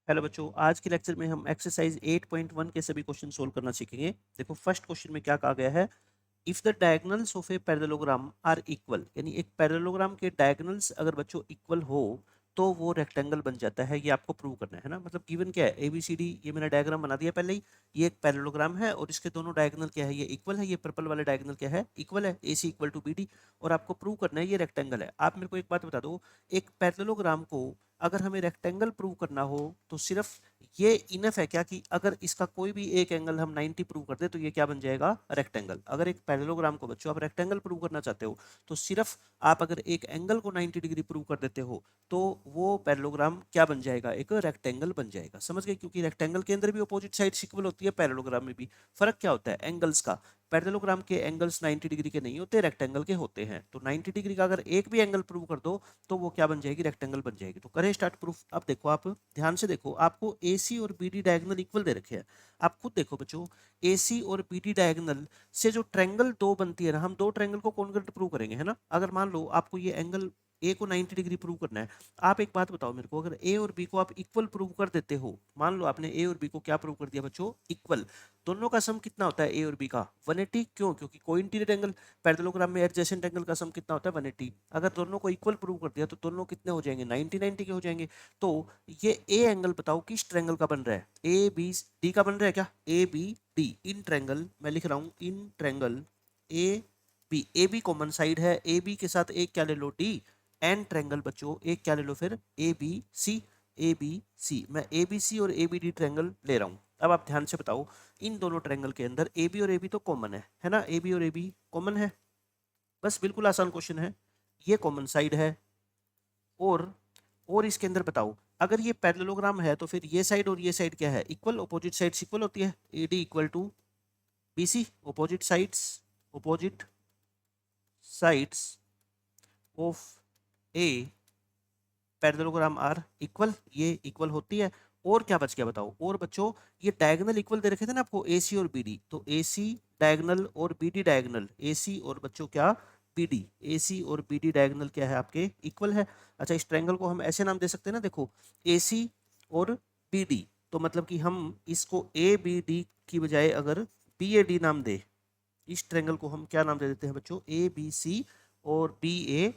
Hello बच्चों, आज के लेक्चर में हम एक्सरसाइज 8.1 के सभी क्वेश्चन सोल्व करना सीखेंगे। देखो फर्स्ट क्वेश्चन में क्या कहा गया है। If the diagonals of a parallelogram are equal, यानी एक पैरेललोग्राम के डायगोनल्स अगर बच्चों इक्वल हो तो वो रेक्टेंगल बन जाता है। ये आपको प्रूव करना है ना। मतलब गिवन क्या है, ए बी सी डी, ये मैंने डायग्राम बना दिया पहले ही। ये एक पैरेललोग्राम है और इसके दोनों डायगोनल क्या है, ये इक्वल है। ये पर्पल वाले डायगोनल क्या है, इक्वल है। ए C equal to B D. और आपको प्रूव करना है ये रेक्टेंगल है। आप मेरे को एक बात बता दो, एक पैरेललोग्राम को अगर हमें रेक्टेंगल प्रूव करना हो तो सिर्फ ये इनफ है क्या कि अगर इसका कोई भी एक एंगल हम 90 प्रूव कर दे तो ये क्या बन जाएगा, रेक्टेंगल। अगर एक पैरेललोग्राम को बच्चों आप रेक्टेंगल प्रूव करना चाहते हो तो सिर्फ आप अगर एक एंगल को 90 डिग्री प्रूव कर देते हो तो वो पैरेललोग्राम क्या बन जाएगा, एक रेक्टेंगल बन जाएगा। समझ गए? क्योंकि रेक्टेंगल के अंदर भी अपोजिट साइड इक्वल होती है, पैरेललोग्राम में भी। फर्क क्या होता है, एंगल्स का। पैरेललोग्राम के एंगल्स 90 डिग्री के नहीं होते, रेक्टेंगल के होते हैं। तो 90 डिग्री का अगर एक भी एंगल प्रूव कर दो तो वो क्या बन जाएगी, रेक्टेंगल बन जाएगी। तो करें स्टार्ट प्रूफ। अब देखो, आप ध्यान से देखो, आपको AC और BD डायगोनल इक्वल दे रखे हैं। आप खुद देखो बच्चों, AC और BD डायगोनल से जो ट्रायंगल दो बनती है ना, हम दो ट्रायंगल को कॉन्ग्रुएंट प्रूव करेंगे, है ना। अगर मान लो आपको ये एंगल ए को 90 डिग्री प्रूव करना है, आप एक बात बताओ मेरे को, अगर ए और बी को आप इक्वल प्रूव कर देते हो, मान लो आपने ए और बी को क्या प्रूव कर दिया बच्चों, इक्वल, दोनों का सम कितना होता है ए और बी का, 180। क्यों? क्योंकि कोई इंटीरियर एंगल, पैरेललोग्राम में एडजेसेंट एंगल का सम कितना होता है, 180। अगर दोनों को इक्वल प्रूव कर दिया तो दोनों कितने हो जाएंगे, 90 90 के हो जाएंगे। तो ये ए एंगल बताओ किस ट्रायंगल का बन रहा है, ए बी डी का बन रहा है क्या, A B D. In triangle मैं लिख रहा हूं, in triangle A B common side है, ए बी के साथ एक क्या ले लो, डी। एन ट्रायंगल बच्चों एक क्या ले लो फिर, ए बी सी। ए बी सी, मैं ए बी सी और ए बी डी ट्रायंगल ले रहा हूं। अब आप ध्यान से बताओ, इन दोनों ट्रायंगल के अंदर ए बी और ए बी तो कॉमन है ना, ए बी और ए बी कॉमन है। बस बिल्कुल आसान क्वेश्चन है। ये कॉमन साइड है और इसके अंदर बताओ, अगर ये पैरेललोग्राम है तो फिर ये साइड और ये साइड क्या है, इक्वल, ऑपोजिट साइड्स इक्वल होती है। A D equal to B C, opposite sides of a parallelogram are equal, ये इक्वल होती है। और क्या बच गया बताओ, और बच्चों ये डायगोनल इक्वल दे रखे थे ना आपको, ए सी और बी डी, तो ए सी डायगोनल और B D diagonal, A C और बच्चों क्या, बी डी, ए सी और बी डी डायगोनल क्या है आपके, इक्वल है। अच्छा, इस ट्रायंगल को हम ऐसे नाम दे सकते हैं ना, देखो ए सी और बी डी, तो मतलब कि हम इसको ए बी डी की बजाय अगर बी ए डी नाम दे, इस ट्रायंगल को हम क्या नाम दे देते हैं बच्चों, ए बी सी और बी ए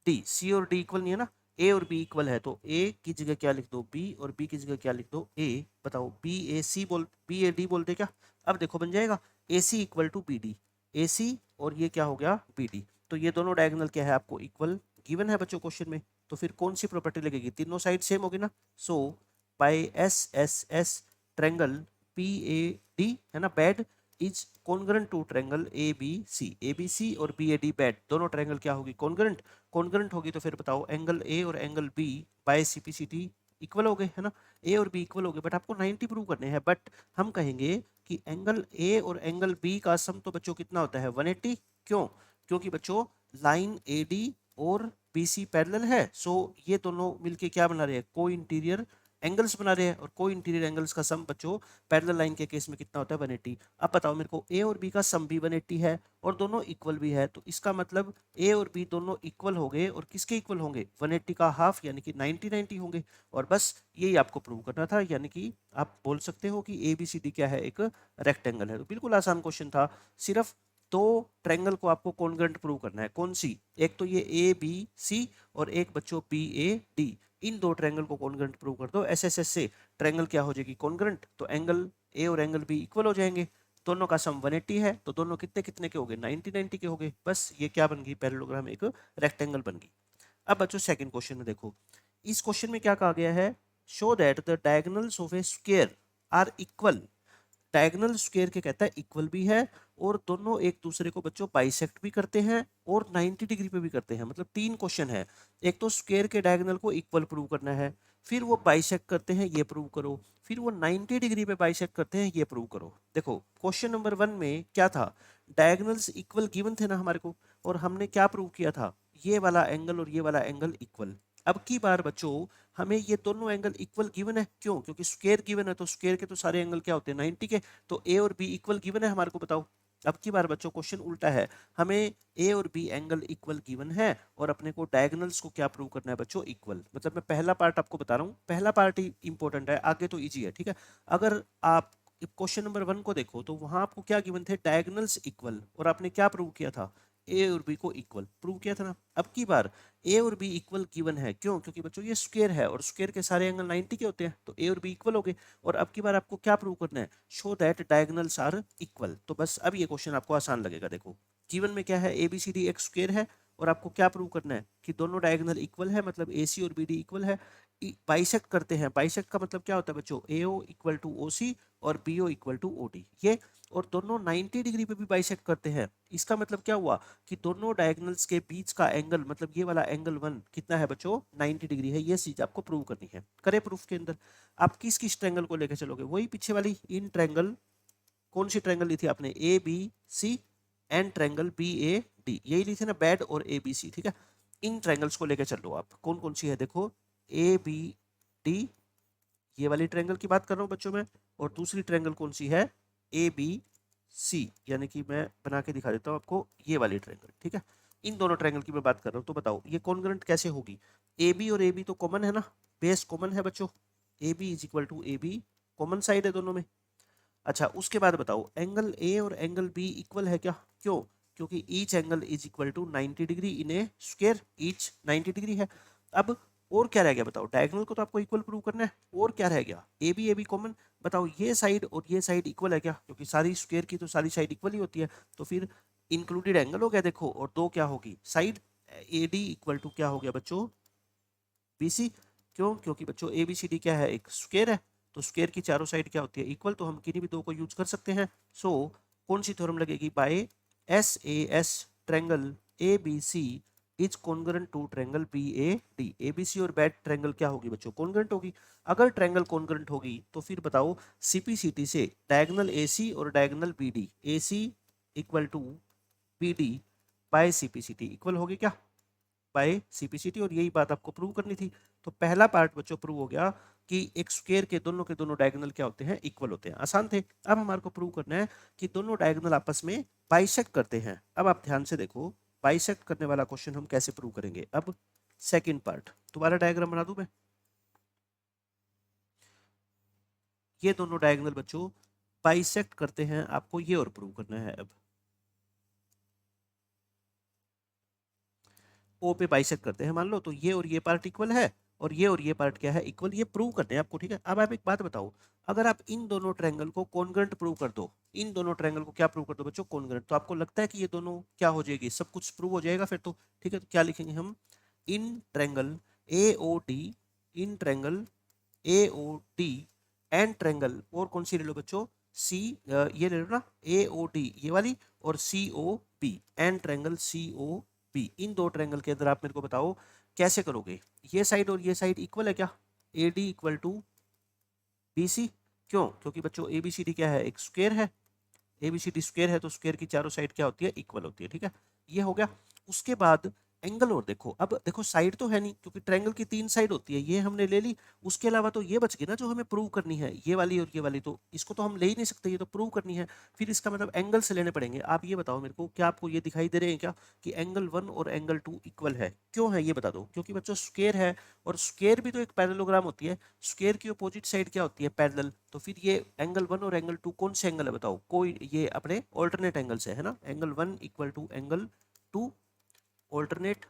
डी। सी और डी इक्वल नहीं है ना, ए और बी इक्वल है, तो ए की जगह क्या लिख दो, बी, और बी की जगह क्या लिख दो, ए। बताओ बी ए सी बोल, बी ए डी बोलते क्या। अब देखो बन जाएगा ए C equal to B D, A C और ये क्या हो गया, बी डी। तो ये दोनों डायगोनल क्या है आपको, इक्वल गिवन है बच्चों क्वेश्चन में। तो फिर कौन सी प्रॉपर्टी लगेगी, तीनों साइड सेम होगी ना। So by S S S triangle P A D है ना, BAD is congruent to triangle A B C. A B C और बी ए डी बैड, दोनों ट्रायंगल क्या होगी, कॉन्ग्रुएंट। कॉन्ग्रुएंट होगी तो फिर बताओ एंगल ए और angle B by CPCT equal हो गए, है ना। ए और बी इक्वल हो गए, बट आपको 90 प्रूव करने हैं। बट हम कहेंगे कि एंगल ए और एंगल बी का सम तो बच्चों कितना होता है, 180। क्यों? क्योंकि बच्चों लाइन ए डी और बी सी पैरेलल है। सो ये दोनों मिलके क्या बना रहे हैं, को इंटीरियर एंगल्स बना रहे हैं, और को इंटीरियर एंगल्स का सम बच्चों पैरेलल लाइन के केस में कितना होता है, 180। अब बताओ मेरे को, ए और बी का सम भी 180 है और दोनों इक्वल भी है, तो इसका मतलब ए और बी दोनों इक्वल हो गए, और किसके इक्वल होंगे, 180 का हाफ, यानी कि 90 90 होंगे। और बस यही आपको प्रूव करना था, यानी कि आप बोल सकते हो कि ए बी सी डी क्या है, एक रेक्टेंगल है। तो बिल्कुल आसान क्वेश्चन था। सिर्फ दो ट्रायंगल को आपको कॉन्ग्रुएंट प्रूव करना है। कौन सी, एक तो ये ए बी सी और एक बच्चों बी ए डी। इन दो ट्रायंगल को कॉन्ग्रुएंट प्रूव कर दो एस एस एस से, ट्रायंगल क्या हो जाएगी, कॉन्ग्रुएंट। तो एंगल ए और एंगल बी इक्वल हो जाएंगे, दोनों का सम 180 है, तो दोनों कितने कितने के हो गए, 90 90 के हो गए। बस ये क्या बन गई, पैरेललोग्राम एक रेक्टेंगल बन गई। अब बच्चों सेकंड क्वेश्चन में देखो, इस क्वेश्चन में क्या कहा गया है, show that the diagonals of a square are equal. Diagonal square के कहता है इक्वल भी है, और दोनों एक दूसरे को बच्चों बाइसेक्ट भी करते हैं और 90 डिग्री पे भी करते हैं। मतलब तीन क्वेश्चन है, एक तो स्क्वायर के डायगोनल को इक्वल प्रूव करना है, फिर वो बाइसेक्ट करते हैं, ये प्रूव करो, फिर वो 90 डिग्री पे बाइसेक्ट करते हैं, ये प्रूव करो। देखो क्वेश्चन नंबर 1 में क्या था, डायगोनल्स इक्वल गिवन थे ना हमारे को, और हमने क्या प्रूव किया था, ये वाला एंगल और ये वाला एंगल इक्वल। अब की बार बच्चों हमें ये दोनों एंगल इक्वल गिवन है, क्यों, क्योंकि स्क्वायर गिवन है, तो स्क्वायर के तो सारे एंगल क्या होते हैं, 90 के। तो ए और बी इक्वल गिवन है हमारे को, बताओ अब की बार बच्चों क्वेश्चन उल्टा है, हमें ए और बी एंगल इक्वल गिवन है और अपने को डायगोनल्स को क्या प्रूव करना है बच्चों, इक्वल। मतलब मैं पहला पार्ट आपको बता रहा हूँ, पहला पार्ट ही इंपॉर्टेंट है, आगे तो इजी है, ठीक है। अगर आप क्वेश्चन नंबर 1 को देखो तो वहां आपको क्या गिवन थे, डायगोनल्स इक्वल, और आपने क्या प्रूव किया था, ए और बी को इक्वल प्रूव किया था ना। अब की बार ए और बी इक्वल गिवन है, क्यों, क्योंकि बच्चों ये स्क्वायर है और स्क्वायर के सारे एंगल 90 के होते हैं, तो ए और बी इक्वल हो गए। और अब की बार आपको क्या प्रूव करना है, show that diagonals are equal. तो बस अब ये क्वेश्चन आपको आसान लगेगा। देखो गिवन में क्या है, ए बी सी डी एक स्क्वायर है और आपको क्या प्रूव करना है कि दोनों डायगोनल इक्वल है, मतलब ए सी और बी डी इक्वल है। बाइसेक्ट करते हैं, बाइसेक्ट का मतलब क्या होता है बच्चों, ए O equal to O C और B O equal to O D, ये, और दोनों 90 डिग्री पे भी बाइसेक्ट करते हैं। इसका मतलब क्या हुआ कि दोनों डायगोनल्स के बीच का एंगल, मतलब ये वाला एंगल 1 कितना है बच्चों, 90 डिग्री है। ये चीज आपको प्रूव करनी है। करे प्रूफ के अंदर आप किस किस ट्रायंगल को लेकर चलोगे, वही पीछे वाली इन ट्रायंगल, कौन सी ट्रायंगल ली थी आपने, A B C and triangle B A D, यही ली थी ना, बैड और ए बी सी, ठीक है। इन ट्रायंगल्स को लेकर चलो आप, कौन कौन सी है देखो, ए बी डी, ये वाली ट्रायंगल की बात कर रहा हूँ बच्चों में, और दूसरी ट्रायंगल कौन सी है, ए बी सी, यानी कि मैं बना के दिखा देता हूँ आपको, ये वाली ट्रायंगल, ठीक है। इन दोनों ट्रायंगल की मैं बात कर रहा हूँ, तो बताओ ये कॉन्ग्रुएंट कैसे होगी, ए बी और ए बी तो कॉमन है ना, बेस कॉमन है बच्चों, A B is equal to A B, common side है दोनों में। अच्छा उसके बाद बताओ एंगल ए और एंगल बी इक्वल है क्या, क्यों, क्योंकि each angle is equal to 90 degree in a square, each 90 degree है। अब और क्या रह गया बताओ, डायगोनल को तो आपको इक्वल प्रूव करना है, और क्या रह गया, ए बी कॉमन। बताओ ये साइड और ये साइड इक्वल है क्या, क्योंकि सारी स्क्वायर की तो सारी साइड इक्वल ही होती है, तो फिर इंक्लूडेड एंगल हो गया देखो, और दो क्या होगी side, A D equal to क्या हो गया बच्चों, बी सी, क्यों, क्योंकि बच्चों ए बी सी डी क्या है, एक स्क्वायर है, तो स्क्वायर की चारों साइड क्या होती है, इक्वल, तो हम किन्हीं भी दो को यूज कर सकते हैं। सो कौन सी थ्योरम लगेगी, by S A S triangle A B C is congruent to triangle B A D, A B C और बैड ट्रायंगल क्या होगी बच्चों, कॉन्ग्रुएंट होगी। अगर ट्रायंगल कॉन्ग्रुएंट होगी तो फिर बताओ सीपीसीटी से डायगोनल ए सी और diagonal B D, A C equal to B D by CPCT equal होगी क्या, बाय सीपीसीटी, और यही बात आपको प्रूव करनी थी। तो पहला पार्ट बच्चों प्रूव हो गया कि एक स्क्वायर के दोनों डायगोनल क्या होते हैं, इक्वल होते हैं, आसान थे। अब हमारे को प्रूव करना है कि दोनों डायगोनल आपस में बाइसेक्ट करते हैं। अब आप ध्यान से देखो बाइसेक्ट करने वाला क्वेश्चन हम कैसे प्रूव करेंगे। अब सेकंड पार्ट, दोबारा डायग्राम बना दूं मैं, ये दोनों डायगोनल बच्चों बाइसेक्ट करते हैं, आपको ये और प्रूव करना है। अब ओ पे बाइसेक्ट करते हैं मान लो, तो ये और ये पार्ट इक्वल है और ये पार्ट क्या है, इक्वल, ये प्रूव करते हैं आपको, ठीक है। अब आप एक बात बताओ, अगर आप इन दोनों ट्रायंगल को कॉन्ग्रुएंट प्रूव कर दो, इन दोनों ट्रायंगल को क्या प्रूव कर दो बच्चों, कॉन्ग्रुएंट, तो आपको लगता है कि ये दोनों क्या हो जाएगी, सब कुछ प्रूव हो जाएगा फिर तो, ठीक है। तो क्या लिखेंगे हम, in triangle A O D, in triangle A O D and triangle, और कौन सी ले लो बच्चों, सी, ये ले लो ना, ए ओ डी ये वाली, और C O B, and triangle C O B, इन दो ट्रायंगल के अंदर आप मेरे को बताओ कैसे करोगे, ये साइड और ये साइड इक्वल है क्या, A D equal to B C, क्यों, क्योंकि बच्चों ए बी सी डी क्या है, एक स्क्वायर है, A B C D square है, तो स्क्वायर की चारों साइड क्या होती है, इक्वल होती है, ठीक है। ये हो गया। उसके बाद एंगल, और देखो अब देखो साइड तो है नहीं, क्योंकि ट्रायंगल की 3 साइड होती है, ये हमने ले ली, उसके अलावा तो ये बच गई ना जो हमें प्रूव करनी है, ये वाली और ये वाली, तो इसको तो हम ले ही नहीं सकते, ये तो प्रूव करनी है। फिर इसका मतलब एंगल से लेने पड़ेंगे। आप ये बताओ मेरे को, क्या आपको ये दिखाई दे रहे हैं क्या कि एंगल 1 और एंगल 2 इक्वल है, क्यों है ये बता दो, क्योंकि बच्चों स्क्वायर है, और स्क्वायर भी तो एक पैरेललोग्राम होती है, स्क्वायर की अपोजिट साइड क्या होती है, पैरेलल, तो फिर ये एंगल 1 और एंगल 2 कौन से एंगल है बताओ, कोई ये अपने ऑल्टरनेट एंगल से है ना, angle 1 equal to angle 2 alternate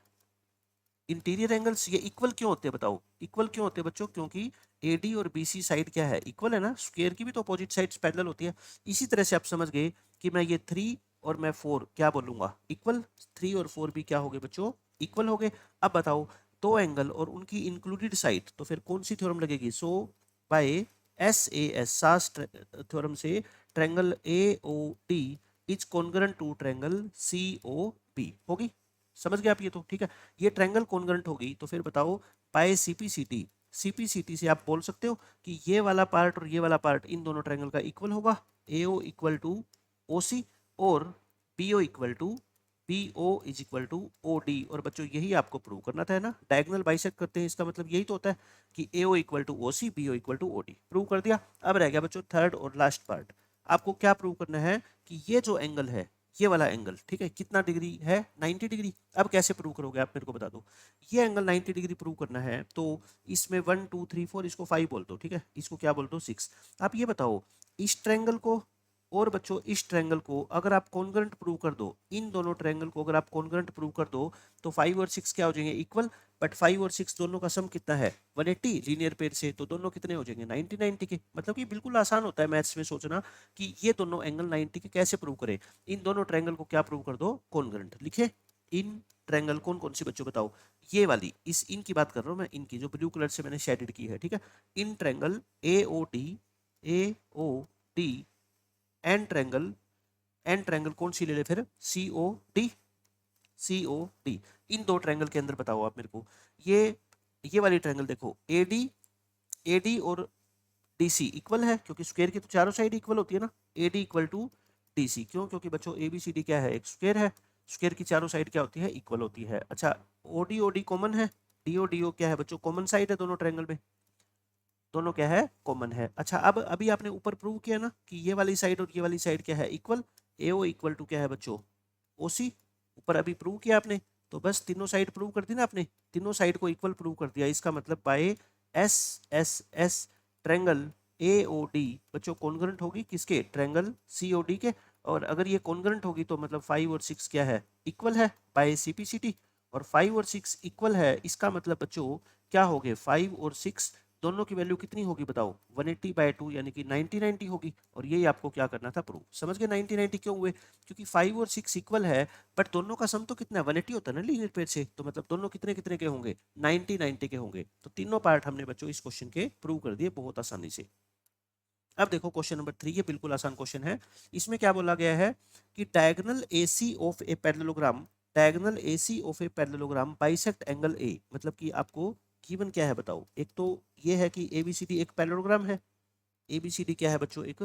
interior angles, ये इक्वल क्यों होते हैं बताओ, इक्वल क्यों होते हैं बच्चों, क्योंकि एडी और बीसी साइड क्या है, इक्वल है ना, स्क्वायर की भी तो अपोजिट साइड्स पैरेलल होती है। इसी तरह से आप समझ गए कि मैं ये 3 और मैं 4 क्या बोलूंगा, इक्वल, 3 और 4 भी क्या हो गए बच्चों, इक्वल हो गए। अब बताओ दो एंगल और उनकी इंक्लूडेड साइड, तो फिर कौन सी थ्योरम लगेगी, so by S A S SAS theorem से triangle A O D is congruent to triangle C O B होगी, समझ गए आप ये तो, ठीक है। ये ट्रायंगल कॉन्ग्रुएंट होगी, तो फिर बताओ बाय सीपीसीटी, सीपीसीटी से आप बोल सकते हो कि ये वाला पार्ट और ये वाला पार्ट इन दोनों ट्रायंगल का इक्वल होगा, एओ इक्वल टू ओ सी, और B O equal to B O is equal to O D. और बच्चों यही आपको प्रूव करना था, है ना, डायगोनल बाइसेक्ट करते हैं, इसका मतलब यही तो होता है कि AO equal to O C, BO equal to O D, prove कर दिया। अब रह गया बच्चों थर्ड और लास्ट पार्ट, आपको क्या प्रूव करना है कि ये जो एंगल है, ये वाला एंगल, ठीक है, कितना डिग्री है, 90 डिग्री। अब कैसे प्रूव करोगे आप मेरे को बता दो। ये एंगल 90 डिग्री प्रूव करना है तो इसमें 1 2 3 4, इसको 5 बोल दो, ठीक है, इसको क्या बोल दो 6। आप ये बताओ इस ट्रायंगल को और बच्चों इस ट्रायंगल को अगर आप कॉन्ग्रुएंट प्रूव कर दो, इन दोनों ट्रायंगल को अगर आप कॉन्ग्रुएंट प्रूव कर दो तो 5 और 6 क्या हो जाएंगे, इक्वल। बट 5 और 6 दोनों का सम कितना है, 180 लीनियर पेयर से, तो दोनों कितने हो जाएंगे, 90 90 के। मतलब कि बिल्कुल आसान होता है मैथ्स में सोचना कि ये दोनों एंगल 90 के कैसे प्रूव करें। इन दोनों ट्रायंगल को क्या प्रूव कर दो, कॉन्ग्रुएंट। लिखे इन ट्रायंगल कौन कौन सी बच्चों बताओ, ये वाली, इस इन की बात कर रहा हूँ मैं, इनकी जो ब्लू कलर से मैंने शेडेड की है, ठीक है। In triangle A O D and triangle, and triangle कौन सी ले ले फिर, सी ओ डी। इन दो ट्रायंगल के अंदर बताओ आप मेरे को, ये वाली ट्रायंगल देखो, ए डी और डी सी इक्वल है, क्योंकि स्क्वायर की तो चारों साइड इक्वल होती है ना। A D equal to D C, क्यों, क्योंकि बच्चों ए बी सी डी क्या है, एक स्क्वायर है, स्क्वायर की चारों साइड क्या होती है, इक्वल होती है। अच्छा ओ डी कॉमन है, डी ओ क्या है बच्चों, कॉमन साइड है दोनों ट्रायंगल में, दोनों क्या है, कॉमन है। अच्छा अब अभी आपने ऊपर प्रूव किया ना कि ये वाली साइड और ये वाली साइड क्या है, equal. A O equal to क्या है बच्चों, ओ सी। ऊपर अभी प्रूव किया आपने, तो बस तीनों साइड प्रूव कर दी ना आपने, तीनों साइड को इक्वल प्रूव कर दिया। इसका मतलब by S S S triangle A O D बच्चों कॉन्ग्रुएंट होगी किसके, ट्रायंगल सी ओ डी के। और अगर ये कॉन्ग्रुएंट होगी तो मतलब 5 और 6 क्या है, इक्वल है by C P C T. और 5 और 6 इक्वल है, इसका मतलब बच्चों क्या हो गए, 5 और 6 दोनों की वैल्यू कितनी होगी बताओ, 180/2 यानी कि 90 90 होगी। और यही आपको क्या करना था, प्रूव। समझ गए 90 90 क्यों हुए, क्योंकि 5 और 6 इक्वल है, बट दोनों का सम तो कितना है, 180 होता है ना लीनियर पेयर से, तो मतलब दोनों कितने कितने के होंगे, 90 90 के होंगे। तो तीनों पार्ट हमने बच्चों इस क्वेश्चन के प्रूव कर दिए बहुत आसानी से। अब देखो क्वेश्चन नंबर 3, ये बिल्कुल आसान क्वेश्चन है। इसमें क्या बोला गया है कि diagonal AC of a parallelogram, diagonal AC of a parallelogram bisect angle A. मतलब कि आपको गिवन क्या है बताओ, एक तो ये है कि एबीसीडी एक पैरेललोग्राम है, एबीसीडी क्या है बच्चों, एक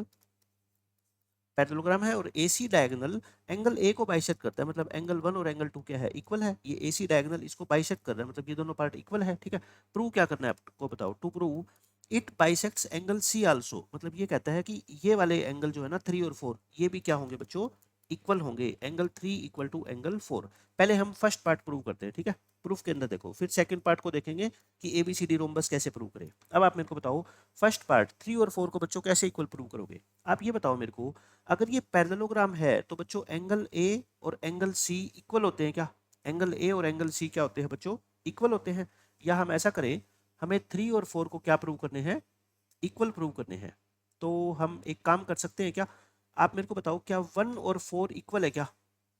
पैरेललोग्राम है, और एसी डायगोनल एंगल ए को बाइसेक्ट करता है। मतलब एंगल 1 और एंगल 2 क्या है, इक्वल है। ये एसी डायगोनल इसको बाइसेक्ट कर रहा है, मतलब ये दोनों पार्ट इक्वल है, ठीक है। प्रूव क्या करना है आपको बताओ, to prove it bisects angle C also. मतलब ये कहता है कि ये वाले एंगल जो है ना 3 और 4, ये भी क्या होंगे बच्चों, इक्वल होंगे। Angle 3 equal to angle 4। पहले हम फर्स्ट पार्ट प्रूव करते हैं, ठीक है। प्रूफ के अंदर देखो, फिर सेकंड पार्ट को देखेंगे कि एबीसीडी रोम्बस कैसे प्रूव करें। अब आप मेरे को बताओ फर्स्ट पार्ट 3 और 4 को बच्चों कैसे इक्वल प्रूव करोगे। आप ये बताओ मेरे को, अगर ये पैरेललोग्राम है तो बच्चों एंगल ए और एंगल सी इक्वल होते हैं क्या, एंगल ए और एंगल सी क्या होते हैं बच्चों, इक्वल होते हैं। या हम ऐसा करें, हमें 3 और 4 को क्या प्रूव करने हैं, इक्वल प्रूव करने हैं। तो हम एक काम कर सकते हैं क्या, आप मेरे को बताओ क्या 1 और 4 इक्वल है क्या,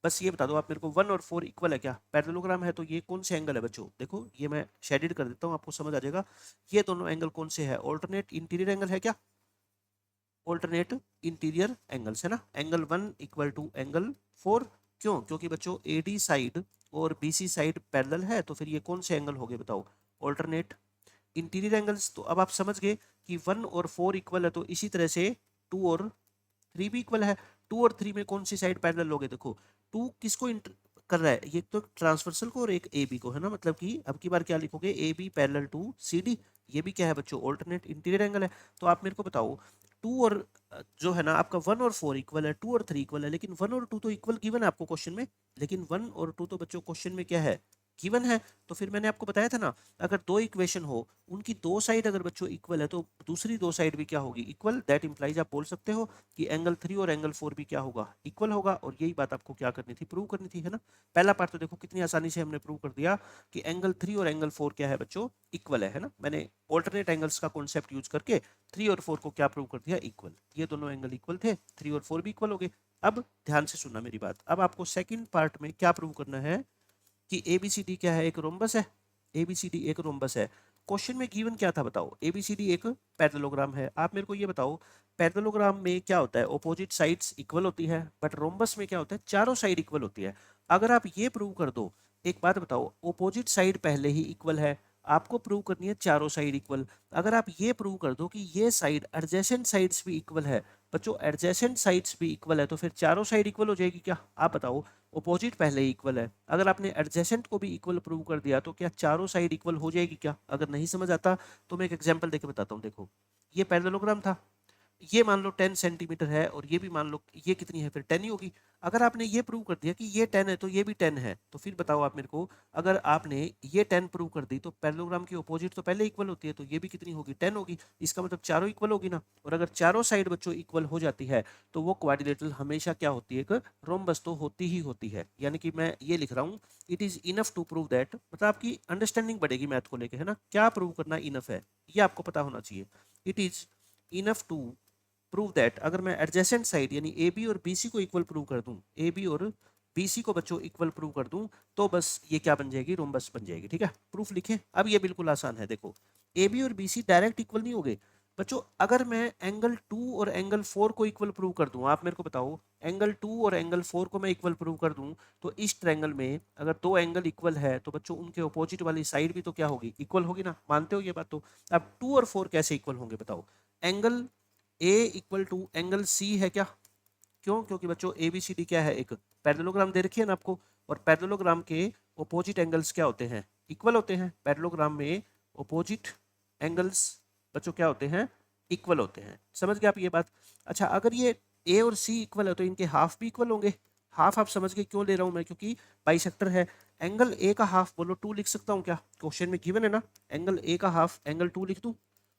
बस ये बता दो आप मेरे को, 1 और 4 इक्वल है क्या। पैरेललोग्राम है तो ये कौन से एंगल है बच्चों, देखो ये मैं शेडेड कर देता हूँ, आपको समझ आ जाएगा। ये दोनों एंगल कौन से है, ऑल्टरनेट इंटीरियर एंगल है क्या, ऑल्टरनेट इंटीरियर एंगल्स है ना। एंगल 1 इक्वल टू एंगल 4, क्यों, क्योंकि बच्चों एडी साइड और बीसी साइड पैरेलल है, तो फिर ये कौन से एंगल हो गए बताओ, ऑल्टरनेट इंटीरियर एंगल्स। तो अब आप समझ गए कि 1 और 4 इक्वल है, तो इसी तरह से 2 और 3 भी इक्वल है। 2 और 3 में कौन सी साइड पैरेलल लोगे, देखो 2 किसको कर रहा है, ये तो ट्रांसवर्सल को और एक ए बी को है ना। मतलब कि अब की बार क्या लिखोगे, A B parallel to C D. ये भी क्या है बच्चों, ऑल्टरनेट इंटीरियर एंगल है। तो आप मेरे को बताओ 2 और जो है ना आपका 1 और 4 इक्वल है, 2 और 3 इक्वल है, लेकिन 1 और 2 तो इक्वल गिवन है आपको क्वेश्चन में, लेकिन 1 और 2 तो बच्चों क्वेश्चन में क्या है, गिवन है। तो फिर मैंने आपको बताया था ना, अगर दो इक्वेशन हो, उनकी दो साइड अगर बच्चों इक्वल है, तो दूसरी दो साइड भी क्या होगी, इक्वल। दैट इंप्लाइज आप बोल सकते हो कि एंगल 3 और एंगल 4 भी क्या होगा, इक्वल होगा। और यही बात आपको क्या करनी थी, प्रूव करनी थी, है ना। पहला पार्ट तो देखो कितनी आसानी से हमने प्रूव कर दिया कि एंगल 3 और एंगल 4 क्या है बच्चों, इक्वल है ना। मैंने ऑल्टरनेट एंगल्स का कॉन्सेप्ट यूज करके 3 और 4 को क्या प्रूव कर दिया, इक्वल। ये दोनों एंगल इक्वल थे, 3 और 4 भी इक्वल हो गए। अब ध्यान से सुनना मेरी बात, अब आपको सेकंड पार्ट में क्या प्रूव करना है कि एबीसीडी क्या है, एक रोम्बस है। एबीसीडी एक रोम्बस है। क्वेश्चन में गिवन क्या था बताओ, एबीसीडी एक पैरेललोग्राम है। आप मेरे को ये बताओ, पैरेललोग्राम में क्या होता है, ऑपोजिट साइड्स इक्वल होती है, बट रोम्बस में क्या होता है, चारों साइड इक्वल होती है। अगर आप ये प्रूव कर दो, एक बात बताओ, ऑपोजिट साइड पहले ही इक्वल है, आपको प्रूव करनी है चारों साइड इक्वल। अगर आप ये प्रूव कर दो कि ये साइड एडजेसेंट साइड्स भी इक्वल है, बच्चों एडजेसेंट साइड्स भी इक्वल है, तो फिर चारों साइड इक्वल हो जाएगी क्या, आप बताओ। अपोजिट पहले ही इक्वल है, अगर आपने एडजेसेंट को भी इक्वल प्रूव कर दिया तो क्या चारों साइड इक्वल हो जाएगी क्या। अगर नहीं समझ आता तो मैं एक एग्जांपल देके बताता हूँ। देखो ये पैरेललोग्राम था, ये मान लो 10 सेंटीमीटर है और ये भी मान लो ये कितनी है, फिर 10 ही होगी। अगर आपने ये प्रूव कर दिया कि ये 10 है तो ये भी 10 है, तो फिर बताओ आप मेरे को, अगर आपने ये 10 प्रूव कर दी तो पैरेललोग्राम की अपोजिट तो पहले इक्वल होती है, तो ये भी कितनी होगी, 10 होगी। इसका मतलब चारों इक्वल होगी ना। और अगर चारों साइड बच्चों इक्वल हो जाती है तो वो क्वाड्रिलेटरल हमेशा क्या होती है, एक रोम्बस तो होती ही होती है। यानी कि मैं ये लिख रहा हूँ, it is enough to prove that, मतलब आपकी अंडरस्टैंडिंग बढ़ेगी मैथ को लेके, है ना, क्या प्रूव करना इनफ है ये आपको पता होना चाहिए। It is enough to prove that, अगर मैं एडजेसेंट साइड यानी ए बी और बी सी को इक्वल प्रूव कर दूं, ए बी और बी सी को बच्चों इक्वल प्रूव कर दूं, तो बस ये क्या बन जाएगी, रोम्बस बन जाएगी। ठीक है, प्रूफ लिखें। अब ये बिल्कुल आसान है, देखो ए बी और बी सी डायरेक्ट इक्वल नहीं हो गए बच्चों। अगर मैं एंगल 2 और एंगल 4 को इक्वल प्रूव कर दूं, आप मेरे को बताओ एंगल 2 और एंगल 4 को मैं इक्वल प्रूव कर दूं, तो इस ट्रायंगल में अगर दो एंगल इक्वल है तो बच्चों उनके अपोजिट वाली साइड भी तो क्या होगी, इक्वल होगी ना, मानते हो ये बात। तो अब 2 और 4 कैसे इक्वल होंगे बताओ, angle A equal to angle C है क्या, क्यों, क्योंकि बच्चों ए बी सी डी क्या है, एक पैरेललोग्राम दे रखी है ना आपको, और पैरेललोग्राम के ओपोजिट एंगल्स क्या होते हैं, इक्वल होते हैं। पैरेललोग्राम में ओपोजिट एंगल्स बच्चों क्या होते हैं, इक्वल होते हैं। समझ गए आप ये बात। अच्छा, अगर ये ए और सी इक्वल है तो इनके हाफ भी इक्वल होंगे। हाफ आप समझ गए क्यों ले रहा हूं मैं, क्योंकि बाइसेक्टर है। एंगल ए का हाफ बोलो 2 लिख सकता हूं क्या, क्वेश्चन में गिवन है ना, एंगल ए का हाफ एंगल 2 लिख दूं।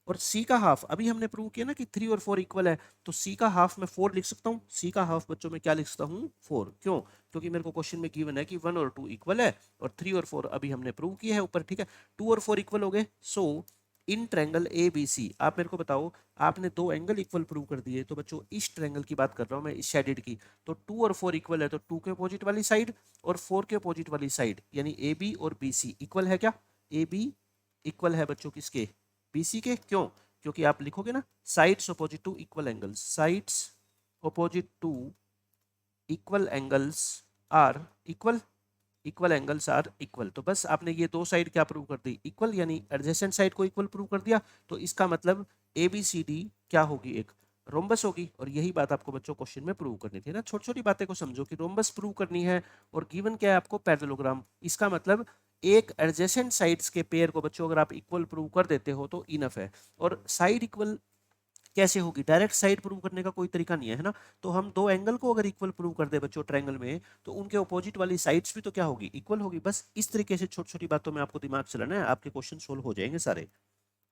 और सी का हाफ अभी हमने प्रूव किया ना कि 3 और 4 इक्वल है, तो सी का हाफ मैं 4 लिख सकता हूँ। सी का हाफ बच्चों में क्या लिख सकता हूँ, 4, क्यों, क्योंकि मेरे को क्वेश्चन में गिवन है कि 1 और 2 इक्वल है, और 3 और 4 अभी हमने प्रूव किया है ऊपर। ठीक है, 2 और 4 इक्वल हो गए। सो इन ट्रायंगल ए बी सी, आप मेरे को बताओ, आपने दो एंगल इक्वल प्रूव कर दिए, तो बच्चों इस ट्रायंगल की बात कर रहा हूँ मैं, इस शेडेड की, तो 2 और 4 इक्वल है, तो 2 के अपोजिट वाली साइड और 4 के अपोजिट वाली साइड यानी ए बी और बी सी इक्वल है क्या, ए बी इक्वल है बच्चों किसके, बी सी के, क्यों, क्योंकि आप लिखोगे ना sides opposite to equal angles, sides opposite to equal angles are equal, equal angles are equal. तो बस आपने ये दो साइड क्या प्रूव कर दी, इक्वल, यानी एडजेसेंट साइड को इक्वल प्रूव कर दिया, तो इसका मतलब ए बी सी डी क्या होगी, एक रोम्बस होगी। और यही बात आपको बच्चों क्वेश्चन में प्रूव करनी थी ना, छोटी छोटी बातें को समझो कि रोम्बस प्रूव करनी है, और गिवन क्या है आपको, पैरेललोग्राम। इसका मतलब एक एडजेसेंट साइड्स के पेयर को बच्चों अगर आप इक्वल प्रूव कर देते हो तो इनफ है। और साइड इक्वल कैसे होगी, डायरेक्ट साइड प्रूव करने का कोई तरीका नहीं है ना। तो हम दो एंगल को अगर इक्वल प्रूव कर दे बच्चों ट्रायंगल में, तो उनके अपोजिट वाली साइड्स भी तो क्या होगी, इक्वल होगी। बस इस तरीके से छोटी छोटी बातों में आपको दिमाग चलाना है, आपके क्वेश्चन सोल्व हो जाएंगे सारे।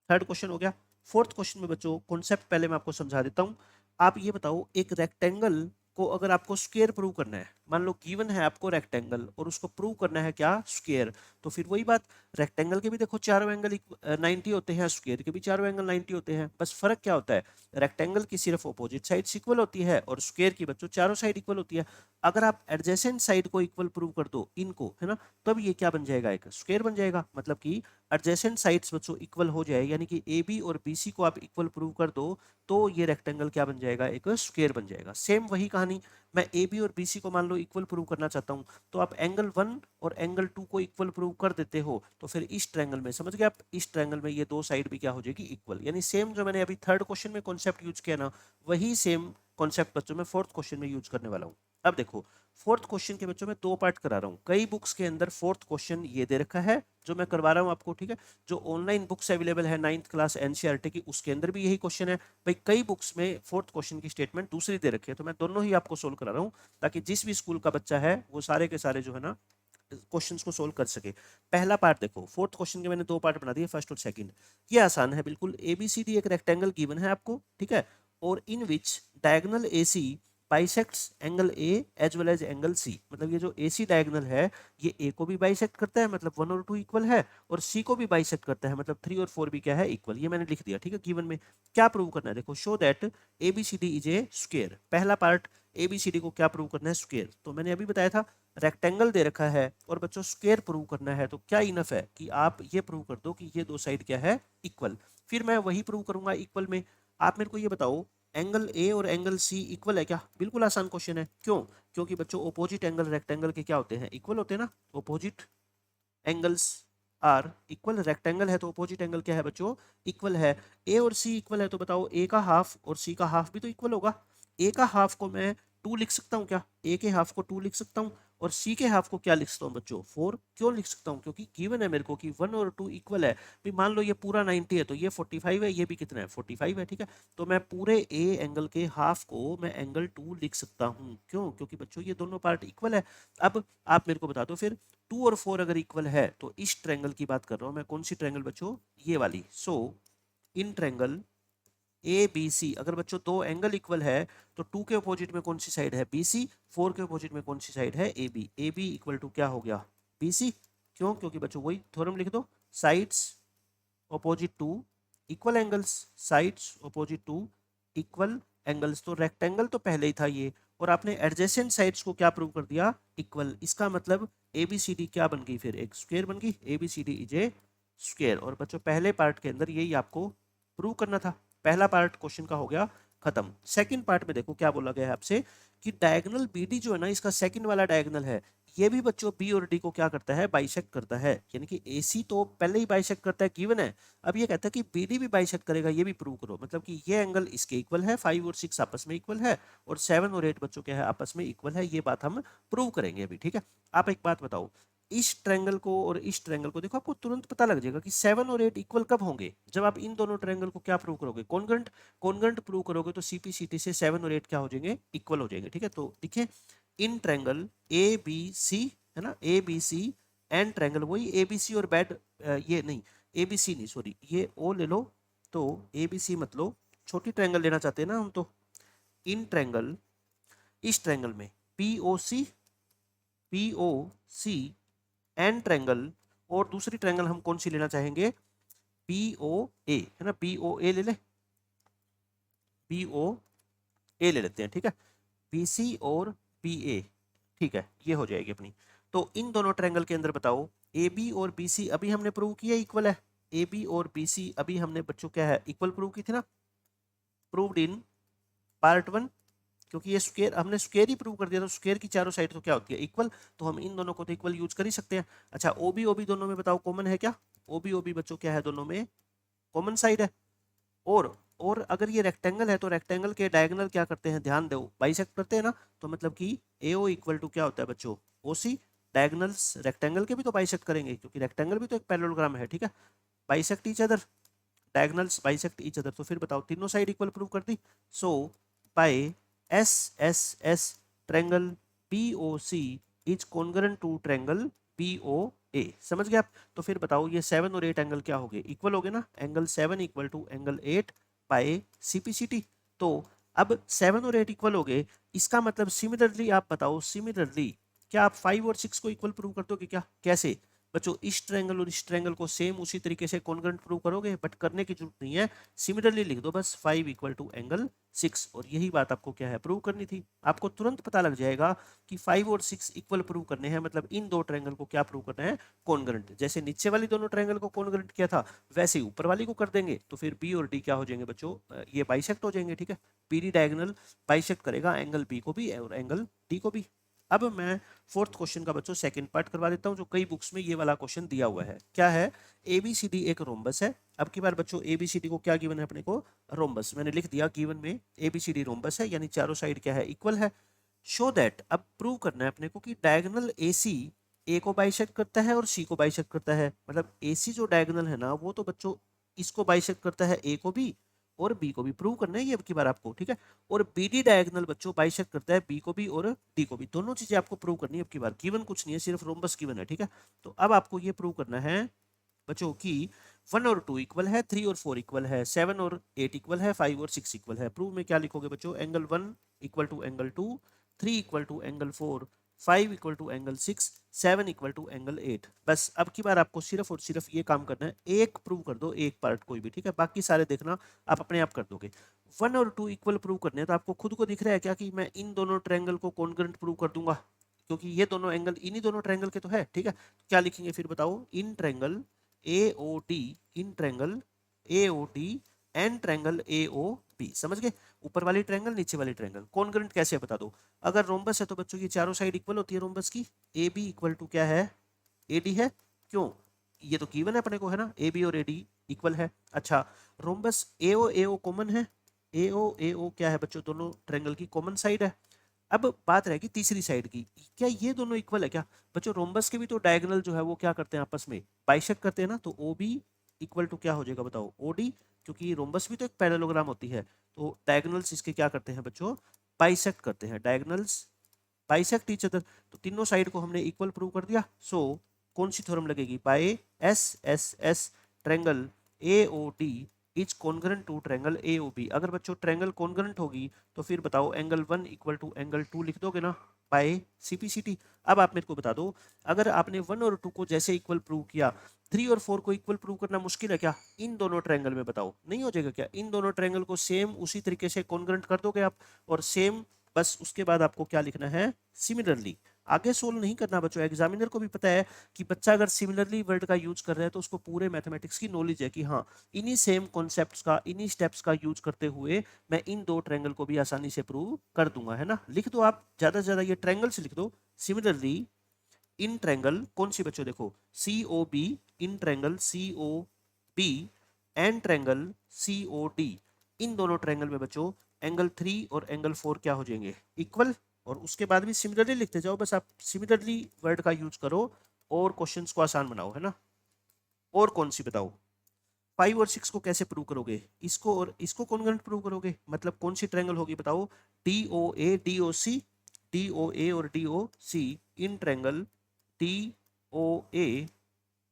थर्ड क्वेश्चन हो गया। फोर्थ क्वेश्चन में बच्चों कॉन्सेप्ट पहले मैं आपको समझा देता हूँ। आप ये बताओ, एक रेक्टेंगल को अगर आपको स्क्वायर प्रूव करना है, मान लो गिवन है आपको रेक्टेंगल और उसको प्रूव करना है क्या, स्क्वायर, तो फिर वही बात, रेक्टेंगल के भी देखो चारों एंगल 90 होते हैं, स्क्वायर के भी चारों एंगल 90 होते हैं। बस फर्क क्या होता है, रेक्टेंगल की सिर्फ अपोजिट साइड इक्वल होती है और स्क्वायर की बच्चों चारों साइड इक्वल होती है। अगर आप एडजेसेंट साइड को इक्वल प्रूव कर दो इनको, है ना, तब ये क्या बन जाएगा, एक स्क्वायर बन जाएगा। मतलब कि एडजेसेंट साइड्स बच्चों इक्वल हो जाए, यानी कि ए बी और बी सी को आप इक्वल प्रूव कर दो, तो ये रेक्टेंगल क्या बन जाएगा, एक स्क्वायर बन जाएगा। सेम वही कहानी, मैं ए बी और बी सी को मान लो इक्वल प्रूव करना चाहता हूँ, तो आप एंगल 1 और एंगल 2 को इक्वल प्रूव कर देते हो, तो फिर इस ट्रायंगल में, समझ गए आप, इस ट्रायंगल में ये दो साइड भी क्या हो जाएगी, इक्वल। यानी सेम जो मैंने अभी थर्ड क्वेश्चन में कॉन्सेप्ट यूज किया ना, वही सेम कॉन्सेप्ट बच्चों में फोर्थ क्वेश्चन में यूज करने वाला हूँ। अब देखो, फोर्थ क्वेश्चन के बच्चों में दो पार्ट करा रहा हूँ। कई बुक्स के अंदर फोर्थ क्वेश्चन ये दे रखा है जो मैं करवा रहा हूँ आपको, ठीक है। जो ऑनलाइन बुक्स अवेलेबल है 9th क्लास एनसीईआरटी की, उसके अंदर भी यही क्वेश्चन है। भाई कई बुक्स में फोर्थ क्वेश्चन की स्टेटमेंट दूसरी दे रखी है, तो मैं दोनों ही आपको सोल्व करा रहा हूँ, ताकि जिस भी स्कूल का बच्चा है वो सारे के सारे जो है ना क्वेश्चंस को सोल्व कर सके। पहला पार्ट देखो, फोर्थ क्वेश्चन के मैंने दो पार्ट बना दिए, फर्स्ट और सेकंड। ये आसान है बिल्कुल। एबीसीडी एक रेक्टेंगल गिवन है आपको, ठीक है, और in which diagonal AC bisects angle A as well as angle C. मतलब ये जो एसी डायगोनल है ये ए को भी बाइसेक्ट करता है, मतलब 1 और 2 इक्वल है, और सी को भी बाइसेक्ट करता है, मतलब 3 और 4 भी क्या है, इक्वल। ये मैंने लिख दिया, ठीक है, गिवन में। क्या प्रूव करना है, देखो, show that A B C D is a square. पहला पार्ट, एबीसीडी को क्या प्रूव करना है, स्क्वायर। तो मैंने अभी बताया था रेक्टेंगल दे रखा है और बच्चों स्क्वायर प्रूव करना है, तो क्या इनफ है कि आप ये प्रूव कर दो कि ये दो साइड क्या है, इक्वल। फिर मैं वही प्रूव करूंगा इक्वल में। आप मेरे को ये बताओ, एंगल ए और एंगल सी इक्वल है क्या, बिल्कुल आसान क्वेश्चन है। क्यों, क्योंकि बच्चों ओपोजिट एंगल रेक्टेंगल के क्या होते हैं, इक्वल होते हैं ना। Opposite angles are equal, rectangle है तो अपोजिट एंगल क्या है बच्चों, इक्वल है। ए और सी इक्वल है, तो बताओ ए का हाफ और सी का हाफ भी तो इक्वल होगा। ए का हाफ को मैं 2 लिख सकता हूँ क्या, ए के हाफ को 2 लिख सकता हूँ, और सी के हाफ को क्या लिख सकता हूँ बच्चों 4। क्यों लिख सकता हूँ? क्योंकि गिवन है मेरे को कि 1 और 2 इक्वल है। भी मान लो ये पूरा 90 है तो ये 45 है, ये भी कितना है 45 है, ठीक है। तो मैं पूरे ए एंगल के हाफ को मैं एंगल 2 लिख सकता हूँ। क्यों? क्योंकि बच्चों ये दोनों पार्ट इक्वल है। अब आप मेरे को बता दो फिर 2 और 4 अगर इक्वल है तो इस ट्रायंगल की बात कर रहा हूँ मैं, कौन सी ट्रायंगल बच्चों? ये वाली। सो इन ट्रायंगल ए बी सी, अगर बच्चों दो एंगल इक्वल है तो 2 के अपोजिट में कौन सी साइड है? B C. 4 के अपोजिट में कौन सी साइड है? A B. A B equal to क्या हो गया? B C. क्यों? क्योंकि बच्चों वही थ्योरम लिख दो, sides opposite to equal angles. Sides opposite to equal angles. तो रेक्टेंगल तो पहले ही था ये, और आपने एडजेसेंट साइड्स को क्या प्रूव कर दिया? इक्वल। इसका मतलब ए बी सी डी क्या बन गई फिर? एक स्क्वायर बन गई। A B C D is a square. और बच्चों पहले पार्ट के अंदर यही आपको प्रूव करना था। पहला पार्ट क्वेश्चन का हो गया खत्म। सेकंड पार्ट में देखो क्या बोला गया है आपसे कि डायगोनल बीडी जो है ना, इसका सेकंड वाला डायगोनल है, ये भी बच्चों बी और डी को क्या करता है? बाइसेक्ट करता है। यानी कि एसी तो पहले ही बाइसेक्ट करता है, गिवन है। अब ये कहता है कि बीडी भी बाइसेक्ट करेगा, ये भी प्रूव करो। मतलब कि ये एंगल इसके इक्वल है, 5 और 6 आपस में इक्वल है, और 7 और 8 बच्चों क्या है? आपस में इक्वल है। ये बात हम प्रूव करेंगे अभी, ठीक है। आप एक बात बताओ, इस ट्रायंगल को और इस ट्रायंगल को देखो, आपको तुरंत पता लग जाएगा कि 7 और 8 इक्वल कब होंगे? जब आप इन दोनों ट्रायंगल को क्या प्रूव करोगे? कॉन्ग्रुएंट। कॉन्ग्रुएंट प्रूव करोगे तो सीपीसीटी से 7 और 8 क्या हो जाएंगे? इक्वल हो जाएंगे, ठीक है। तो देखिए इन ट्रायंगल ए बी सी, है ना, A B C and triangle, वही ए बी सी और बैड, ये नहीं, ए बी सी नहीं, सॉरी, ये ओ ले लो। तो ए बी सी मत लो, छोटी ट्रायंगल लेना चाहते हैं ना हम तो। इन ट्रायंगल, इस ट्रायंगल में P O C and triangle, और दूसरी ट्रायंगल हम कौन सी लेना चाहेंगे? पी ओ ए, है ना, पी ओ ए ले ले, पी ओ ए ले लेते हैं, ठीक है। बी सी और बी ए, ठीक है, ये हो जाएगी अपनी। तो इन दोनों ट्रायंगल के अंदर बताओ, ए बी और बी सी अभी हमने प्रूव किया इक्वल है। ए बी और बी सी अभी हमने बच्चों क्या है? इक्वल प्रूव की थी ना, प्रूव्ड इन पार्ट 1। क्योंकि ये स्क्वायर, हमने स्क्वायर ही प्रूव कर दिया, तो स्क्वायर की चारों साइड तो क्या होती है? इक्वल। तो हम इन दोनों को तो इक्वल यूज कर ही सकते हैं। अच्छा, ओबी ओबी दोनों में बताओ कॉमन है क्या? ओबी ओबी बच्चों क्या है? दोनों में कॉमन साइड है। और अगर ये रेक्टेंगल है तो रेक्टेंगल के डायगोनल क्या करते हैं? ध्यान दो, बाइसेक्ट करते हैं ना। तो मतलब कि एओ इक्वल टू क्या होता है बच्चों? ओसी। डायगोनल्स रेक्टेंगल के भी तो बाइसेक्ट करेंगे, क्योंकि रेक्टेंगल भी तो एक पैरेललोग्राम है, ठीक है। Bisect each other, diagonals bisect each other. तो फिर बताओ तीनों साइड इक्वल प्रूव कर दी। So by S S S triangle P O C is congruent to triangle P O A. समझ गए आप? तो फिर बताओ ये 7 और 8 एंगल क्या हो गए? इक्वल हो गए ना। Angle 7 equal to angle 8 by CPCT. तो अब 7 और 8 इक्वल हो गए, इसका मतलब सिमिलरली आप बताओ, सिमिलरली क्या आप 5 और 6 को इक्वल प्रूव कर दोगे क्या? कैसे बच्चों? इस ट्रायंगल और इस ट्रायंगल को सेम उसी तरीके से कॉन्ग्रुएंट प्रूव करोगे, बट करने की जरूरत नहीं है, सिमिलरली लिख दो बस, 5 इक्वल टू एंगल 6। और यही बात आपको क्या है? प्रूव करनी थी। आपको तुरंत पता लग जाएगा कि 5 और 6 इक्वल प्रूव करने हैं, मतलब इन दो ट्रायंगल को क्या प्रूव करना है? कॉन्ग्रुएंट। जैसे नीचे वाली दोनों ट्रायंगल को कॉन्ग्रुएंट किया था, वैसे ही ऊपर वाली को कर देंगे, तो फिर बी और डी क्या हो जाएंगे बच्चों? ये बाइसेक्ट हो जाएंगे, ठीक है। बी डी डायगोनल बाइसेक्ट करेगा एंगल बी को भी और एंगल डी को भी। अब मैं फोर्थ क्वेश्चन का बच्चों सेकंड पार्ट करवा देता हूं, जो कई बुक्स में ये वाला क्वेश्चन दिया हुआ है। क्या है? एबीसीडी एक रोम्बस है। अब की बार बच्चों एबीसीडी को क्या गिवन है अपने को? रोम्बस। मैंने लिख दिया गिवन में एबीसीडी रोम्बस है, यानी चारों साइड क्या है? इक्वल है। शो दैट, अब प्रूव करना है अपने को कि डायगोनल एसी ए को बाइसेक्ट करता है और सी को बाइसेक्ट करता है। मतलब एसी जो डायगोनल है ना, वो तो बच्चों इसको बाइसेक्ट करता है, ए को भी और बी को भी। प्रूव करना है ये अब की बार आपको, ठीक है। और बीडी डायगोनल बच्चों बाइसेक्ट करता है बी को भी और डी को भी। दोनों चीजें आपको प्रूव करनी है अब की बार। गिवन कुछ नहीं है, सिर्फ रोम्बस गिवन है, ठीक है। तो अब आपको ये प्रूव करना है बच्चों की 1 और 2 इक्वल है, 3 और 4 इक्वल है, 7 और 8 इक्वल है, 5 और 6 इक्वल है। प्रूव में क्या लिखोगे बच्चों? Angle 1 equal to angle 2, 3 equal to angle 4, 5 equal to angle 6, 7 equal to angle 8। बस अब की बार आपको सिर्फ और सिर्फ ये काम करना है, एक प्रूव कर दो, एक पार्ट कोई भी, ठीक है। बाकी सारे देखना आप अपने आप कर दोगे। 1 और 2 इक्वल प्रूव करने हैं, तो आपको खुद को दिख रहा है क्या कि मैं इन दोनों ट्रायंगल को कॉन्ग्रुएंट प्रूव कर दूंगा, क्योंकि ये दोनों एंगल इन्हीं दोनों ट्रायंगल के तो है, ठीक है। क्या लिखेंगे फिर बताओ? In triangle AOD, in triangle AOD and triangle AOB। समझ गए? ऊपर वाली ट्रायंगल, नीचे वाली ट्रायंगल। कॉन्ग्रुएंट कैसे बता दो? अगर रोम्बस है तो बच्चों की चारों साइड इक्वल होती है रोम्बस की। AB इक्वल टू क्या है? AD है। क्यों? ये तो गिवन है अपने को, है ना, AB और AD इक्वल है। अच्छा, रोम्बस AO AO कॉमन है। AO AO क्या है बच्चों? दोनों ट्रायंगल की कॉमन साइड है। अब बात रहेगी तीसरी साइड की, क्या ये दोनों इक्वल है क्या? बच्चों रोम्बस के भी तो डायगोनल जो है वो क्या करते हैं आपस में, बाइसेक्ट करते हैं ना, तो ओ बी इक्वल टू क्या हो जाएगा बताओ, ओ डी, क्योंकि रोम्बस भी तो एक पैरेललोग्राम होती है, तो डायगोनल्स इसके क्या करते हैं बच्चों, बाइसेक्ट करते हैं, डायगोनल्स बाइसेक्ट ईच अदर, तो तीनों साइड को हमने इक्वल प्रूव कर दिया। सो कौन सी थ्योरम लगेगी, by S S S triangle A O D is congruent to triangle A O B. अगर बच्चों ट्रायंगल कॉन्ग्रुएंट होगी तो फिर बताओ एंगल 1 इक्वल टू एंगल 2 लिख दोगे ना, बाय सीपीसीटी। अब आप मेरे को बता दो, अगर आपने 1 और 2 को जैसे इक्वल प्रूव किया, 3 और 4 को इक्वल प्रूव करना मुश्किल है क्या? इन दोनों ट्रायंगल में बताओ नहीं हो जाएगा क्या? इन दोनों ट्रायंगल को सेम उसी तरीके से कॉन्ग्रुएंट कर दोगे आप, और सेम, बस उसके बाद आपको क्या लिखना है, सिमिलरली। आगे सोल्व नहीं करना बच्चों, एग्जामिनर को भी पता है कि बच्चा अगर सिमिलरली वर्ड का यूज कर रहा है तो उसको पूरे मैथमेटिक्स की नॉलेज है कि हाँ इन्हीं सेम कॉन्सेप्ट्स का, इन्हीं स्टेप्स का यूज करते हुए मैं इन दो ट्रायंगल को भी आसानी से प्रूव कर दूंगा, है ना। लिख दो आप ज्यादा से ज्यादा ये ट्रायंगल से लिख दो, सिमिलरली इन ट्रायंगल कौन सी बच्चों, देखो C O B, in triangle C O B and triangle C O D, इन दोनों ट्रायंगल में बच्चों एंगल 3 और एंगल 4 क्या हो जाएंगे, इक्वल। और उसके बाद भी सिमिलरली लिखते जाओ, बस आप सिमिलरली वर्ड का यूज करो और क्वेश्चंस को आसान बनाओ, है ना। और कौन सी बताओ, 5 और 6 को कैसे प्रूव करोगे, इसको और इसको कॉन्ग्रुएंट प्रूव करोगे, मतलब कौन सी ट्रायंगल होगी बताओ, D O A D O C, D O A और D O C in triangle D O A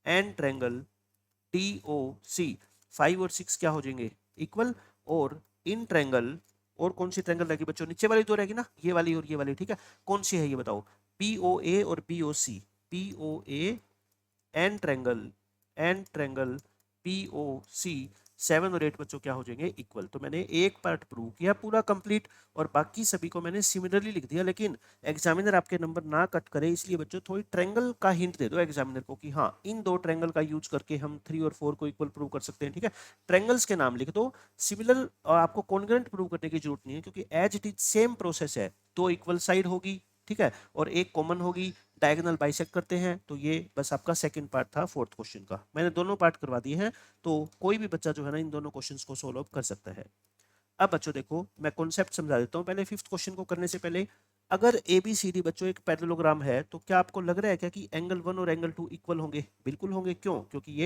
and triangle D O C, 5 और 6 क्या हो जाएंगे, इक्वल। और इन ट्रायंगल, और कौन सी ट्रायंगल रहेगी बच्चों, नीचे वाली तो रहेगी ना, ये वाली और ये वाली, ठीक है। कौन सी है ये बताओ, पी ओ ए और P O C, P O A and triangle P O C, 7 और 8 बच्चों क्या हो जाएंगे, इक्वल। तो मैंने एक पार्ट प्रूव किया पूरा कंप्लीट, और बाकी सभी को मैंने सिमिलरली लिख दिया, लेकिन एग्जामिनर आपके नंबर ना कट करे इसलिए बच्चों थोड़ी ट्रायंगल का हिंट दे दो एग्जामिनर को कि हाँ इन दो ट्रायंगल का यूज करके हम 3 और 4 को इक्वल प्रूव कर सकते हैं, ठीक है। ट्रायंगल्स के नाम लिख दो, सिमिलर आपको कॉन्ग्रुएंट प्रूव करने की जरूरत नहीं है, क्योंकि as it is same process है, दो इक्वल साइड होगी, ठीक है, और एक कॉमन होगी, डायगोनल बाइसेक्ट करते हैं, तो ये बस आपका सेकंड पार्ट था फोर्थ क्वेश्चन का, मैंने दोनों पार्ट करवा दिए हैं, तो कोई भी बच्चा जो है ना इन दोनों क्वेश्चंस को सोल्व कर सकता है। अब बच्चों देखो मैं कॉन्सेप्ट समझा देता हूँ पहले, फिफ्थ क्वेश्चन को करने से पहले, अगर ए बी सी डी बच्चों एक पैरेललोग्राम है, तो क्या आपको लग रहा है क्या कि एंगल 1 और एंगल 2 इक्वल होंगे? बिल्कुल होंगे, क्यों? क्योंकि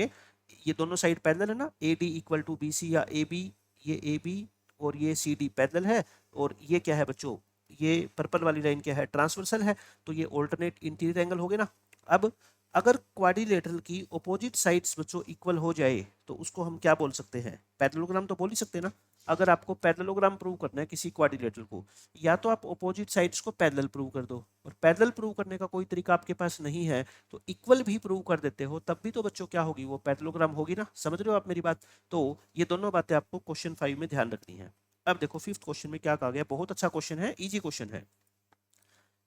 ये दोनों साइड पैरेलल है ना, A D equal to B C, या ए बी, ये ए बी और ये सी डी पैरेलल है, और ये क्या है बच्चों, ये पर्पल वाली लाइन क्या है, ट्रांसवर्सल है, तो ये ऑल्टरनेट इंटीरियर एंगल हो गए ना। अब अगर क्वाड्रिलेटरल की अपोजिट साइड्स बच्चों इक्वल हो जाए तो उसको हम क्या बोल सकते हैं, पैरेललोग्राम तो बोल ही सकते हैं ना। अगर आपको पैरेललोग्राम प्रूव करना है किसी क्वाड्रिलेटरल को, या तो आप अपोजिट साइड्स को पैरेलल प्रूव कर दो, और पैरेलल प्रूव करने का कोई तरीका आपके पास नहीं है तो इक्वल भी प्रूव कर देते हो, तब भी तो बच्चों क्या होगी, वो पैरेललोग्राम होगी ना। समझ रहे हो आप मेरी बात? तो ये दोनों बातें आपको क्वेश्चन 5 में ध्यान रखनी है। अब देखो फिफ्थ क्वेश्चन में क्या कहा गया, बहुत अच्छा क्वेश्चन है, इजी क्वेश्चन है।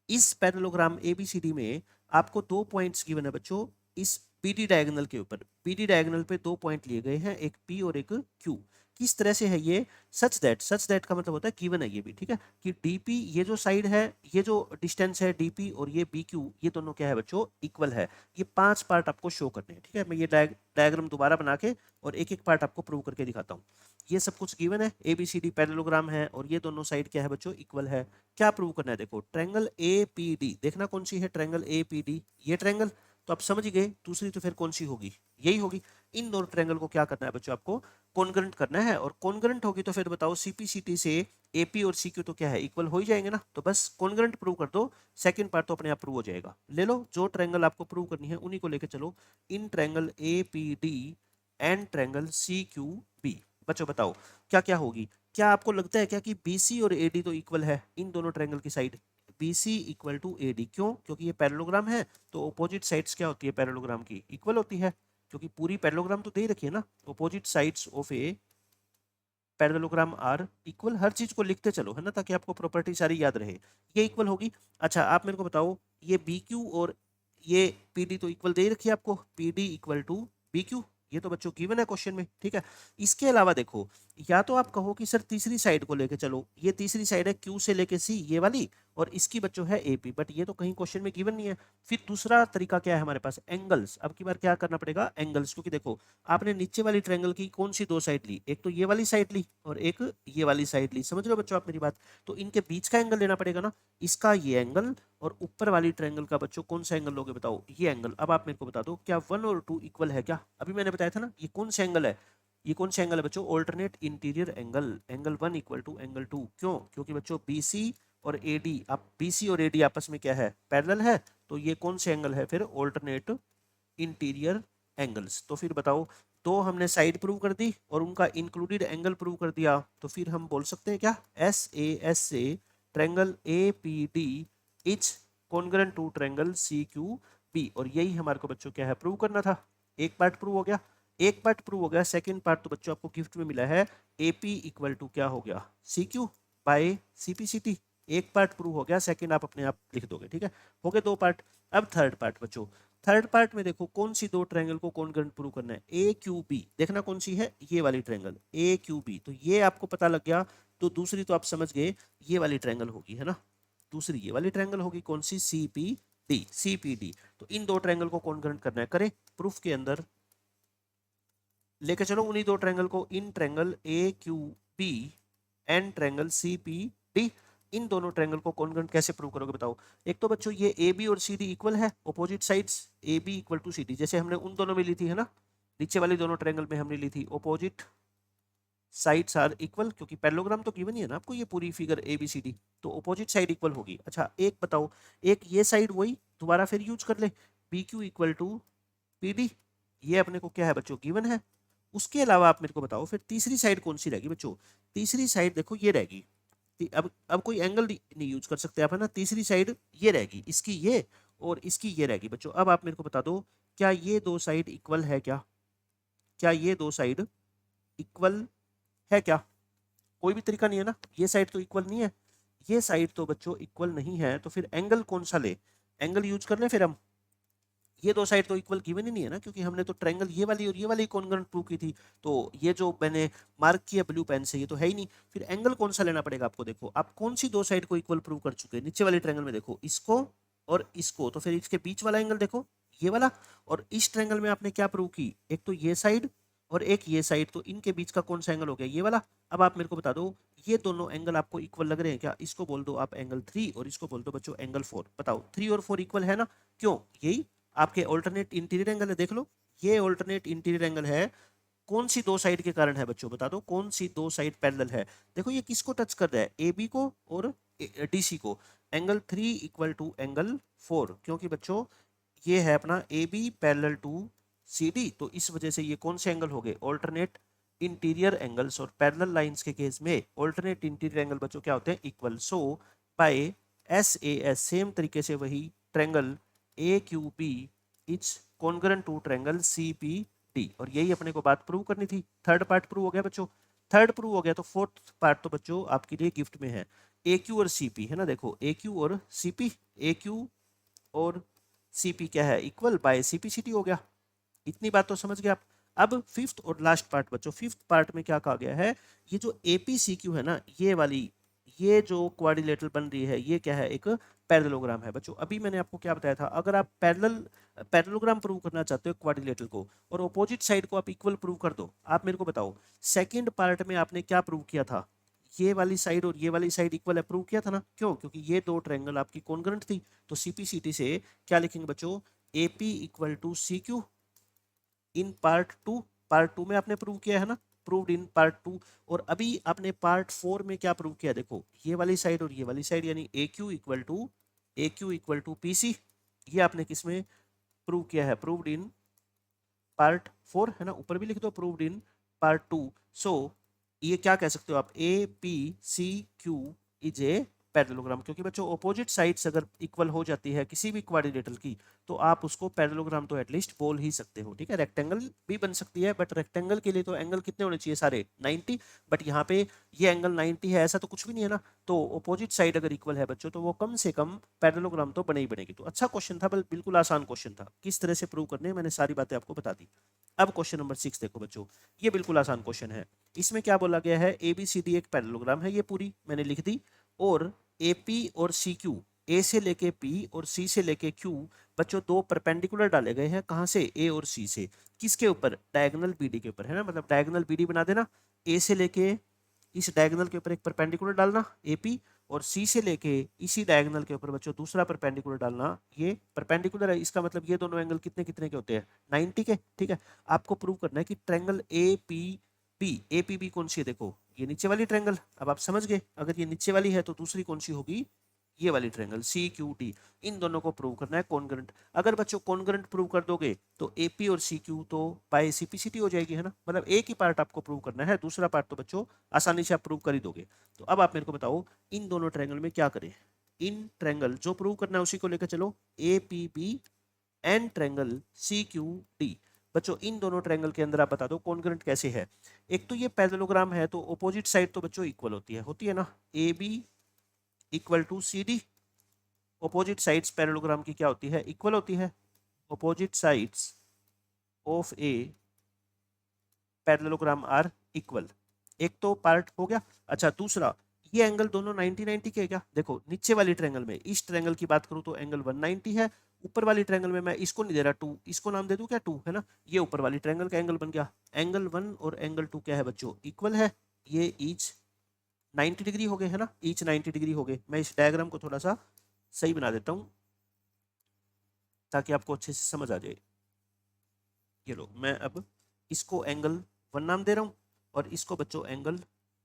इस पैरेललोग्राम एबीसीडी में आपको दो पॉइंट्स गिवन है बच्चों, इस बीडी डायगोनल के ऊपर, बीडी डायगोनल पे दो पॉइंट लिए गए हैं, एक पी और एक क्यू। किस तरह से है ये, सच दैट का मतलब होता है गिवन है ये भी, ठीक है, कि डीपी ये जो साइड है, ये जो डिस्टेंस है डीपी और ये बी क्यू, ये दोनों क्या है बच्चों, इक्वल है। ये 5 पार्ट आपको शो करने हैं, ठीक है। मैं ये डायग्राम दोबारा बना के और एक एक पार्ट आपको प्रूव करके दिखाता हूँ। ये सब कुछ गिवन है, A B C D parallelogram है, और ये दोनों साइड क्या है बच्चों, इक्वल है। क्या प्रूव करना है, देखो ट्रायंगल ए पी डी, देखना कौन सी है ट्रायंगल ए पी डी, ये ट्रायंगल, तो आप समझ गए, दूसरी तो फिर कौन सी होगी, यही होगी। इन दोनों ट्रायंगल को क्या करना है बच्चों, आपको कॉन्ग्रुएंट करना है, और कॉन्ग्रुएंट होगी तो फिर बताओ सीपीसीटी से एपी और सीक्यू तो क्या है, इक्वल हो ही जाएंगे ना, तो बस कॉन्ग्रुएंट प्रूव कर दो, सेकंड पार्ट तो अपने आप प्रूव हो जाएगा। ले लो जो ट्रायंगल आपको प्रूव करनी है उन्हीं को लेके चलो, in triangle A P D and triangle C Q B. बच्चों बताओ क्या क्या होगी, क्या आपको लगता है क्या कि BC और AD तो इक्वल है इन दोनों ट्रायंगल की side, BC equal to AD, क्यों? क्योंकि ये पैरेललोग्राम है, तो अपोजिट साइड्स क्या होती है पैरेललोग्राम की, इक्वल होती है, क्योंकि पूरी पैरेललोग्राम तो दे ही रखी है ना, opposite sides of a parallelogram are equal. हर चीज को लिखते चलो, है ना, ताकि आपको प्रॉपर्टी सारी याद रहे, ये इक्वल होगी। अच्छा आप मेरे को बताओ, ये BQ और ये PD तो इक्वल दे ही रखी है आपको, PD इक्वल टू BQ, ये तो बच्चों गिवन है क्वेश्चन में, ठीक है। इसके अलावा देखो, या तो आप कहो कि सर तीसरी साइड को लेके चलो, ये तीसरी साइड है Q से लेके C ये वाली, और इसकी बच्चों है AP, बट ये तो कहीं क्वेश्चन में गिवन नहीं है। फिर दूसरा तरीका क्या है हमारे पास, एंगल्स। अब की बार क्या करना पड़ेगा, एंगल्स, क्योंकि देखो आपने नीचे वाली ट्रायंगल की कौन सी दो साइड ली, एक तो ये वाली साइड ली और एक ये वाली साइड ली, समझ रहे हो बच्चों आप मेरी बात। तो इनके बीच का एंगल लेना पड़ेगा ना, इसका ये एंगल और ऊपर वाली ट्रायंगल का बच्चों कौन सा एंगल लोगे बताओ, ये एंगल। अब आप मेरे को बता दो क्या 1 और 2 इक्वल है क्या, अभी मैंने बताया था ना ये कौन सा एंगल है, ये कौन सा एंगल है बच्चों, alternate interior angle, angle 1 equal to angle 2। क्यों, क्योंकि बच्चों BC और AD, आप BC और AD आपस में क्या है, पैरेलल है, तो ये कौन से एंगल है फिर, ऑल्टरनेट इंटीरियर एंगल्स। तो फिर बताओ, तो हमने साइड प्रूव कर दी और उनका इंक्लूडेड एंगल प्रूव कर दिया, तो फिर हम बोल सकते हैं क्या, SAS से triangle APD is congruent to triangle CQB। और यही हमारे को बच्चों क्या है, प्रूव करना था। एक पार्ट प्रूव हो गया, एक पार्ट प्रूव हो गया, सेकंड पार्ट तो बच्चों आपको गिफ्ट में मिला है, AP इक्वल टू क्या हो गया, CQ बाय CPCT। एक पार्ट प्रूव हो गया, सेकंड आप अपने आप लिख दोगे, ठीक है। हो गए दो पार्ट। अब थर्ड पार्ट बच्चों, थर्ड पार्ट में देखो कौन सी दो ट्रायंगल को कॉन्ग्रुएंट प्रूव करना है, AQB, देखना कौन सी है, ये वाली ट्रायंगल AQB। तो ये आपको पता लग गया, तो दूसरी तो आप समझ गए ये वाली ट्रायंगल होगी, है ना, दूसरी ये वाली ट्रायंगल होगी कौन सी, CPD। तो इन दो ट्रायंगल को कॉन्ग्रुएंट करना है, करें प्रूफ के अंदर लेके चलो उन्हीं दो ट्रायंगल को, in triangle AQB and triangle CPD। इन दोनों ट्रायंगल को कॉन्ग्रुएंट कैसे प्रूव करोगे बताओ। एक तो बच्चों ये AB और CD इक्वल है, opposite sides AB equal to CD, जैसे हमने उन दोनों में ली थी, है ना, नीचे वाली दोनों ट्रायंगल में हमने ली थी, ऑपोजिट साइड्स आर इक्वल, क्योंकि पैरेललोग्राम तो गिवन ही है ना आपको, ये पूरी फिगर ABCD, तो ऑपोजिट साइड इक्वल होगी। अच्छा एक बताओ, एक ये साइड वही दोबारा फिर यूज कर ले, BQ इक्वल टू PD, ये अपने को क्या है बच्चों, गिवन है। उसके अलावा आप मेरे को बताओ फिर तीसरी साइड कौन सी रहेगी बच्चों, तीसरी साइड देखो ये रहेगी, अब कोई एंगल नहीं यूज कर सकते आप, है ना, तीसरी साइड ये रहेगी, इसकी ये और इसकी ये रहेगी बच्चों। अब आप मेरे को बता दो क्या ये दो साइड इक्वल है क्या, क्या ये दो साइड इक्वल है क्या, कोई भी तरीका नहीं है ना, ये साइड तो इक्वल नहीं है, ये साइड तो बच्चों इक्वल नहीं है, तो फिर एंगल कौन सा ले, एंगल यूज कर ले फिर हम, ये दो साइड तो इक्वल गिवन ही नहीं है ना, क्योंकि हमने तो ट्रायंगल ये वाली और ये वाली कॉन्ग्रुएंट प्रूव की थी, तो ये जो मैंने मार्क किया ब्लू पेन से ये तो है ही नहीं। फिर एंगल कौन सा लेना पड़ेगा आपको, देखो आप कौन सी दो साइड को इक्वल प्रूव कर चुके हैं नीचे वाले ट्रायंगल में, देखो इसको और इसको, तो फिर इसके बीच वाला एंगल देखो ये वाला, और इस ट्रायंगल में आपने क्या प्रूव की, एक तो ये साइड और एक ये साइड, तो इनके बीच का कौन सा एंगल हो गया, ये वाला। अब आप मेरे को बता दो ये दोनों एंगल आपको इक्वल लग रहे हैं क्या, इसको बोल दो आप एंगल 3 और इसको बोल दो बच्चों एंगल 4। बताओ 3 और 4 इक्वल है ना, क्यों, यही आपके ऑल्टरनेट इंटीरियर एंगल है, देख लो ये ऑल्टरनेट इंटीरियर एंगल है, कौन सी दो साइड के कारण है बच्चों, बता दो कौन सी दो साइड पैरेलल है। देखो ये किसको टच कर रहा है, AB को और DC को, एंगल 3 इक्वल टू एंगल 4, क्योंकि बच्चों ये है अपना AB पैरेलल टू CD, तो इस वजह से ये कौन से एंगल हो गए, ऑल्टरनेट इंटीरियर एंगल्स। और पैरेलल लाइंस के केस में ऑल्टरनेट इंटीरियर एंगल बच्चों क्या होते हैं, equal. So by SAS same तरीके से वही triangle AQB is congruent to triangle CPD, और यही अपने को बात प्रूव करनी थी। थर्ड पार्ट प्रूव हो गया बच्चों, थर्ड प्रूव हो गया, तो फोर्थ पार्ट तो बच्चों आपके लिए गिफ्ट में है, AQ और CP, है ना, देखो AQ और CP, AQ और CP क्या है, इक्वल बाय CPCT हो गया। इतनी बात तो समझ गए आप। अब फिफ्थ और लास्ट पार्ट बच्चों, फिफ्थ पार्ट में क्या कहा गया है, ये जो APCQ है ना, ये वाली ये जो क्वाड्रिलेटरल बन रही है, ये क्या है, एक पैरेललोग्राम है बच्चों। अभी मैंने आपको क्या बताया था, अगर आप पैरेललोग्राम प्रूव करना चाहते हो क्वाड्रिलेटरल को, और ऑपोजिट साइड को आप इक्वल प्रूव कर दो, आप मेरे को बताओ सेकंड पार्ट में आपने क्या प्रूव किया था, ये वाली साइड और ये वाली साइड इक्वल है, प्रूव किया था ना, क्यों, क्योंकि ये दो ट्रायंगल आपकी कॉन्ग्रुएंट थी। तो CPCT से क्या लिखेंगे बच्चों, AP equal to CQ in part two, part two में आपने प्रूव किया है ना, प्रूव्ड इन पार्ट टू। और अभी आपने पार्ट 4 में क्या प्रूव किया, देखो ये वाली साइड और ये वाली साइड, यानी AQ इक्वल टू PC, ये आपने किस में प्रूव किया है, प्रूव्ड इन पार्ट 4, है ना, ऊपर भी लिख दो प्रूव्ड इन पार्ट 2। सो ये क्या कह सकते हो आप, APCQ इज ए पैरेललोग्राम, क्योंकि बच्चों ऑपोजिट साइड्स अगर इक्वल हो जाती है किसी भी क्वाड्रिलेटरल की, तो आप उसको पैरेललोग्राम तो एटलीस्ट बोल ही सकते हो, ठीक है। रेक्टेंगल भी बन सकती है, बट रेक्टेंगल के लिए तो एंगल कितने होने चाहिए, सारे 90, बट यहाँ पे ये एंगल 90 है ऐसा तो कुछ भी नहीं है ना, तो ऑपोजिट साइड अगर इक्वल है बच्चों, तो वो कम से कम पैरेललोग्राम तो बने ही बनेगी। तो अच्छा क्वेश्चन था, बिल्कुल आसान क्वेश्चन था, किस तरह से प्रूव करने हैं मैंने सारी बातें आपको बता दी। अब क्वेश्चन नंबर 6 देखो बच्चों, ये बिल्कुल आसान क्वेश्चन है। इसमें क्या बोला गया है, ABCD एक पैरेललोग्राम है, ये पूरी मैंने लिख दी, और AP और CQ, A से लेके P और C से लेके Q बच्चों दो परपेंडिकुलर डाले गए हैं, कहाँ से? A और C से। किसके ऊपर? डायगोनल BD के ऊपर, है ना, मतलब डायगोनल BD बना देना, A से लेके इस डायगोनल के ऊपर एक परपेंडिकुलर डालना AP, और C से लेके इसी डायगोनल के ऊपर बच्चों दूसरा परपेंडिकुलर डालना। ये परपेंडिकुलर है, इसका मतलब ये दोनों एंगल कितने कितने के होते हैं? 90 के। ठीक है, आपको प्रूव करना है कि ट्रायंगल APB कौन सी है? देखो ये नीचे वाली ट्रायंगल, अब आप समझ गए, अगर ये नीचे वाली है तो दूसरी कौन सी होगी? ये वाली ट्रायंगल CQD। इन दोनों को प्रूव करना है कॉन्ग्रुएंट। अगर बच्चों कॉन्ग्रुएंट प्रूव कर दोगे तो AP और CQ तो बाय CPCT हो जाएगी, है ना, मतलब एक ही पार्ट आपको प्रूव करना है, दूसरा पार्ट तो बच्चों आसानी से आप प्रूव कर ही दोगे। तो अब आप मेरे को बताओ इन दोनों ट्रायंगल में क्या करें? इन ट्रायंगल जो प्रूव करना है उसी को लेकर चलो, APB एंड ट्रायंगल CQD। बच्चों इन दोनों ट्रायंगल के अंदर आप बता दो कॉन्ग्रुएंट कैसे है। एक तो ये पैरेललोग्राम है तो अपोजिट साइड तो बच्चों इक्वल होती है ना, AB equal to CD। Opposite sides parallelogram की क्या होती है? इक्वल होती है। Opposite sides of a parallelogram are equal. एक तो पार्ट हो गया। अच्छा दूसरा, ये एंगल दोनों 90 90 के क्या? देखो नीचे वाली ट्रायंगल में, इस ट्रायंगल की बात करूं तो एंगल 190 है, ऊपर वाली ट्रायंगल में मैं इसको नहीं दे रहा 2, इसको नाम दे दूं क्या 2, है ना, ये ऊपर वाली ट्रायंगल का एंगल बन गया। एंगल 1 और एंगल 2 क्या है बच्चों? इक्वल है। ये ईच 90 डिग्री हो गए, है ना, ईच 90 डिग्री हो गए। मैं इस डायग्राम को थोड़ा सा सही बना देता हूं ताकि आपको अच्छे से समझ आ जाए। ये लो, मैं अब इसको एंगल 1 नाम दे रहा हूँ और इसको बच्चों एंगल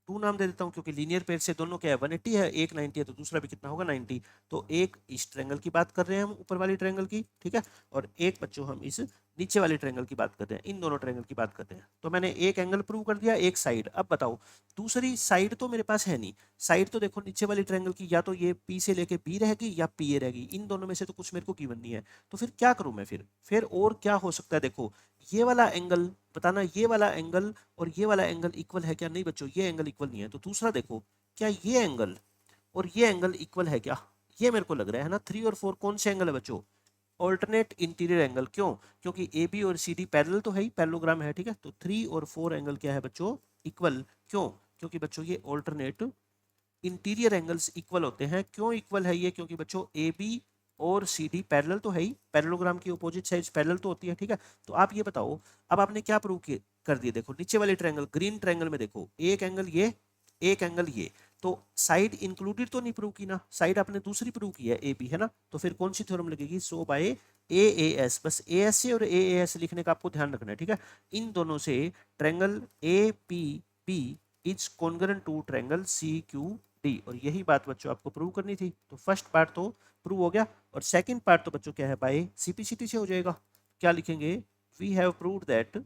2 नाम दे देता हूँ, क्योंकि लीनियर पेयर से दोनों क्या है? 180 है, एक 90 है तो दूसरा भी कितना होगा? 90। तो एक इस ट्रायंगल की बात कर रहे हैं हम, ऊपर वाली ट्रायंगल की, ठीक है, और एक बच्चों हम इस नीचे वाले ट्रायंगल की बात करते हैं, इन दोनों ट्रायंगल की बात करते हैं। तो मैंने एक एंगल प्रूव कर दिया, एक साइड। अब बताओ दूसरी साइड तो मेरे पास है नहीं। साइड तो देखो नीचे वाली ट्रायंगल की या तो ये P से लेके B रहेगी या PA रहेगी, इन दोनों में से तो कुछ मेरे को गिवन नहीं है। तो फिर क्या करूं मैं? फिर और क्या हो सकता है? देखो ये वाला एंगल बताना, ये वाला एंगल और ये वाला एंगल इक्वल है क्या? नहीं बच्चों, ये एंगल इक्वल नहीं है। तो दूसरा देखो, क्या ये एंगल और ये एंगल इक्वल है क्या? ये मेरे को लग रहा है ना। 3 और 4 कौन से एंगल है बच्चों? Alternate interior angle. क्यों? क्योंकि AB और CD पैरेलल तो है ही, पैरेललोग्राम है, ठीक है। तो 3 और 4 एंगल क्या है बच्चों? इक्वल। क्यों? क्योंकि बच्चों ये ऑल्टरनेट इंटीरियर एंगल्स इक्वल होते हैं। क्यों इक्वल है ये? क्योंकि बच्चों AB और CD पैरेलल तो है ही, पैरेललोग्राम की अपोजिट साइड्स पैरेलल तो होती है, ठीक है। तो आप ये बताओ, अब आपने क्या प्रूव कर दिया? देखो नीचे वाले ट्रायंगल, ग्रीन ट्रायंगल में देखो, एक एंगल ये, एक एंगल ये, तो साइड इंक्लूडेड तो नहीं प्रूव की ना, साइड आपने दूसरी प्रूव की है AB, है ना। तो फिर कौन सी थ्योरम लगेगी? So bye AAS। बस AS और AAS लिखने का आपको ध्यान रखना है, ठीक है। इन दोनों से triangle APB is congruent to triangle CQD, और यही बात बच्चों आपको प्रूव करनी थी। तो फर्स्ट पार्ट तो प्रूव हो गया, और सेकंड पार्ट तो बच्चों क्या है? बाय CPCT से हो जाएगा। क्या लिखेंगे? We have proved that,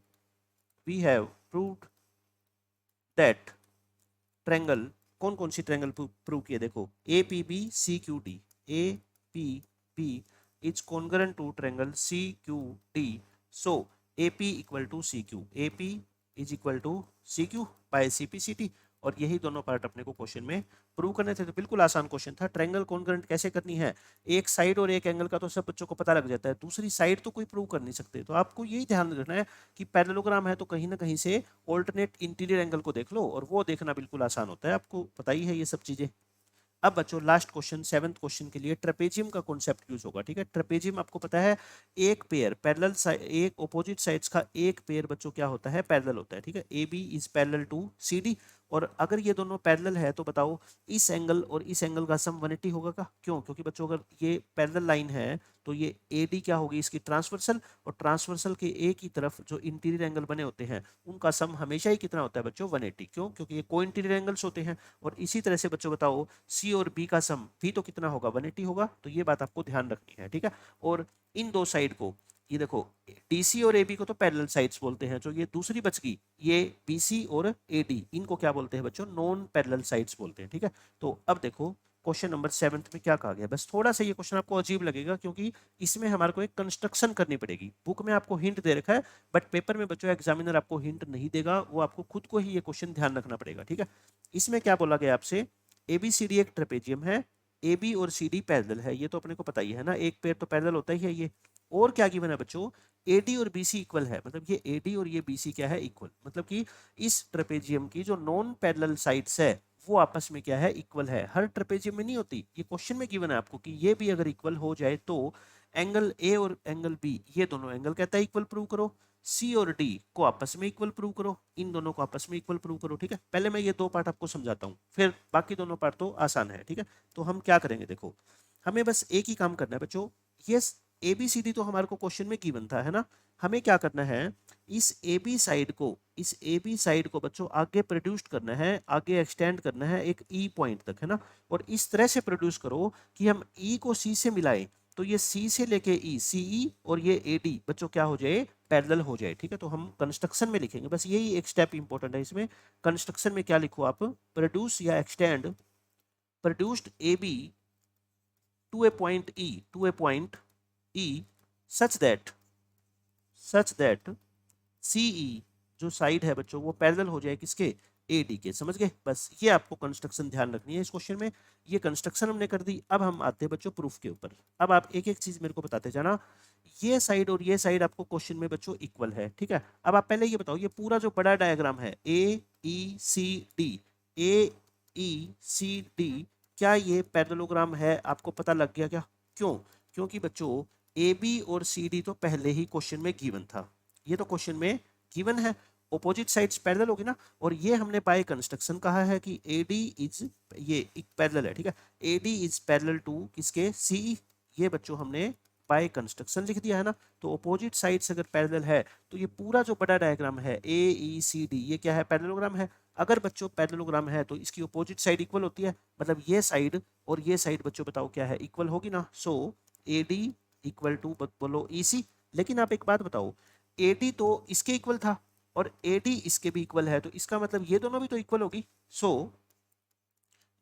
we have proved that triangle, कौन कौन सी ट्रायंगल प्रूव किए? देखो APB CQD, APB is congruent to triangle CQD। So AP equal to CQ, AP is equal to CQ by CPCT, और यही दोनों part अपने को question में प्रूव करने थे। तो बिल्कुल आसान क्वेश्चन था। ट्रायंगल कॉन्ग्रुएंट कैसे करनी है? एक साइड और एक एंगल का तो सब बच्चों को पता लग जाता है, दूसरी साइड तो कोई प्रूव कर नहीं सकते। तो आपको यही ध्यान रखना है कि पैरेललोग्राम है तो कहीं ना कहीं से ऑल्टरनेट इंटीरियर एंगल को देख लो, और वो देखना बिल्कुल आसान होता है, आपको पता ही है ये सब चीजें। अब बच्चों लास्ट क्वेश्चन, 7th क्वेश्चन के लिए ट्रेपेजियम का कॉन्सेप्ट यूज होगा, ठीक है। ट्रेपेजियम आपको पता है, एक पेयर पैरेलल साइड, एक ऑपोजिट साइड्स का एक पेयर बच्चों क्या होता है? पैरेलल होता है, ठीक है। AB is parallel to CD, और अगर ये दोनों पैरेलल है तो बताओ इस एंगल और इस एंगल का सम 180 होगा क्या? क्यों? क्योंकि बच्चों अगर ये पैरेलल लाइन है तो ये AD क्या होगी? इसकी ट्रांसवर्सल, और ट्रांसवर्सल के एक ही तरफ जो इंटीरियर एंगल बने होते हैं उनका सम हमेशा ही कितना होता है बच्चों? 180। क्यों? क्योंकि ये को इंटीरियर एंगल्स होते हैं। और इसी तरह से बच्चों बताओ C और B का सम भी तो कितना होगा? 180 होगा। तो ये बात आपको ध्यान रखनी है, ठीक है। और इन दो साइड को, ये देखो DC और AB को तो पैरेलल साइड्स बोलते हैं, जो ये दूसरी बच गई ये BC और AD, इनको क्या बोलते हैं बच्चों? नॉन पैरेलल साइड्स बोलते हैं, ठीक है। तो अब देखो क्वेश्चन नंबर 7th में क्या कहा गया। बस थोड़ा सा ये क्वेश्चन आपको अजीब लगेगा क्योंकि इसमें हमारे को एक कंस्ट्रक्शन करनी पड़ेगी। बुक में आपको हिंट दे रखा है, बट पेपर में बच्चों एग्जामिनर आपको हिंट नहीं देगा, वो आपको खुद को ही ये क्वेश्चन ध्यान रखना पड़ेगा, ठीक है। इसमें क्या बोला गया आपसे? ABCD एक ट्रेपेजियम है, AB और CD पैरेलल है, ये तो अपने को पता ही है ना, एक पेयर तो पैरेलल होता ही है ये। और क्या गिवन है बच्चों? AD और BC इक्वल है, मतलब ये AD और ये BC क्या है? इक्वल। मतलब कि इस ट्रेपेजियम की जो नॉन पैरेलल साइड्स है वो आपस में क्या है, इक्वल है। हर ट्रेपेजियम में नहीं होती, ये क्वेश्चन में गिवन है आपको कि ये भी अगर इक्वल हो जाए तो एंगल ए और एंगल बी, ये दोनों एंगल कहता है इक्वल प्रूव करो। सी और डी को आपस में इक्वल प्रूव करो, इन दोनों को आपस में इक्वल प्रूव करो। ठीक है, पहले मैं ये दो पार्ट आपको समझाता हूँ, फिर बाकी दोनों पार्ट तो आसान है। ठीक है, तो हम क्या करेंगे, देखो हमें बस एक ही काम करना है बच्चों। ये ए बी सी डी तो हमारे को क्वेश्चन में गिवन था, है ना। हमें क्या करना है, इस ए बी साइड को, इस ए बी साइड को बच्चों आगे प्रोड्यूस करना है, आगे एक्सटेंड करना है एक ई पॉइंट तक, है ना। और इस तरह से प्रोड्यूस करो कि हम ई को सी से मिलाएं, तो ये सी से लेके ई, सी ई और ये ए डी बच्चों क्या हो जाए, पैरेलल हो जाए। ठीक है, तो हम कंस्ट्रक्शन में लिखेंगे, बस यही एक स्टेप इंपॉर्टेंट है इसमें। कंस्ट्रक्शन में क्या लिखो आप, प्रोड्यूस या extend, produced A B to a point E, to a point E such that C E जो साइड है बच्चों वो पैरेलल हो जाए किसके, ए डी के। समझ गए, बस ये आपको कंस्ट्रक्शन ध्यान रखनी है इस क्वेश्चन में। ये कंस्ट्रक्शन हमने कर दी, अब हम आते हैं बच्चों प्रूफ के ऊपर। अब आप एक एक चीज मेरे को बताते जाना। ये साइड और ये साइड आपको क्वेश्चन में बच्चों इक्वल है। ठीक है, अब आप पहले ये बताओ, ये पूरा जो बड़ा डायग्राम है ए ई सी डी, ए ई सी डी, क्या ये पैरेललोग्राम है, आपको पता लग गया क्या? क्यों? क्योंकि बच्चों ए बी और सी डी तो पहले ही क्वेश्चन में गिवन था, ये तो क्वेश्चन में गिवन है। ऑपोजिट साइड्स पैरेलल होगी ना, और ये हमने बाय कंस्ट्रक्शन कहा है कि AD इज, ये एक पैरेलल है। ठीक है, AD इज पैरेलल टू किसके, CE। ये बच्चों हमने बाय कंस्ट्रक्शन लिख दिया है ना। तो ऑपोजिट साइड्स अगर पैरेलल है तो ये पूरा जो बड़ा डायग्राम है AECD, ये क्या है, पैरेललोग्राम है। अगर बच्चों पैरेललोग्राम है तो इसकी ऑपोजिट साइड इक्वल होती है, मतलब ये साइड और ये साइड बच्चों बताओ क्या है, इक्वल होगी ना। सो AD इक्वल टू बोलो EC। लेकिन आप एक बात बताओ, AD तो इसके इक्वल था और AD इसके भी इक्वल है, तो इसका मतलब ये दोनों भी तो इक्वल होगी। सो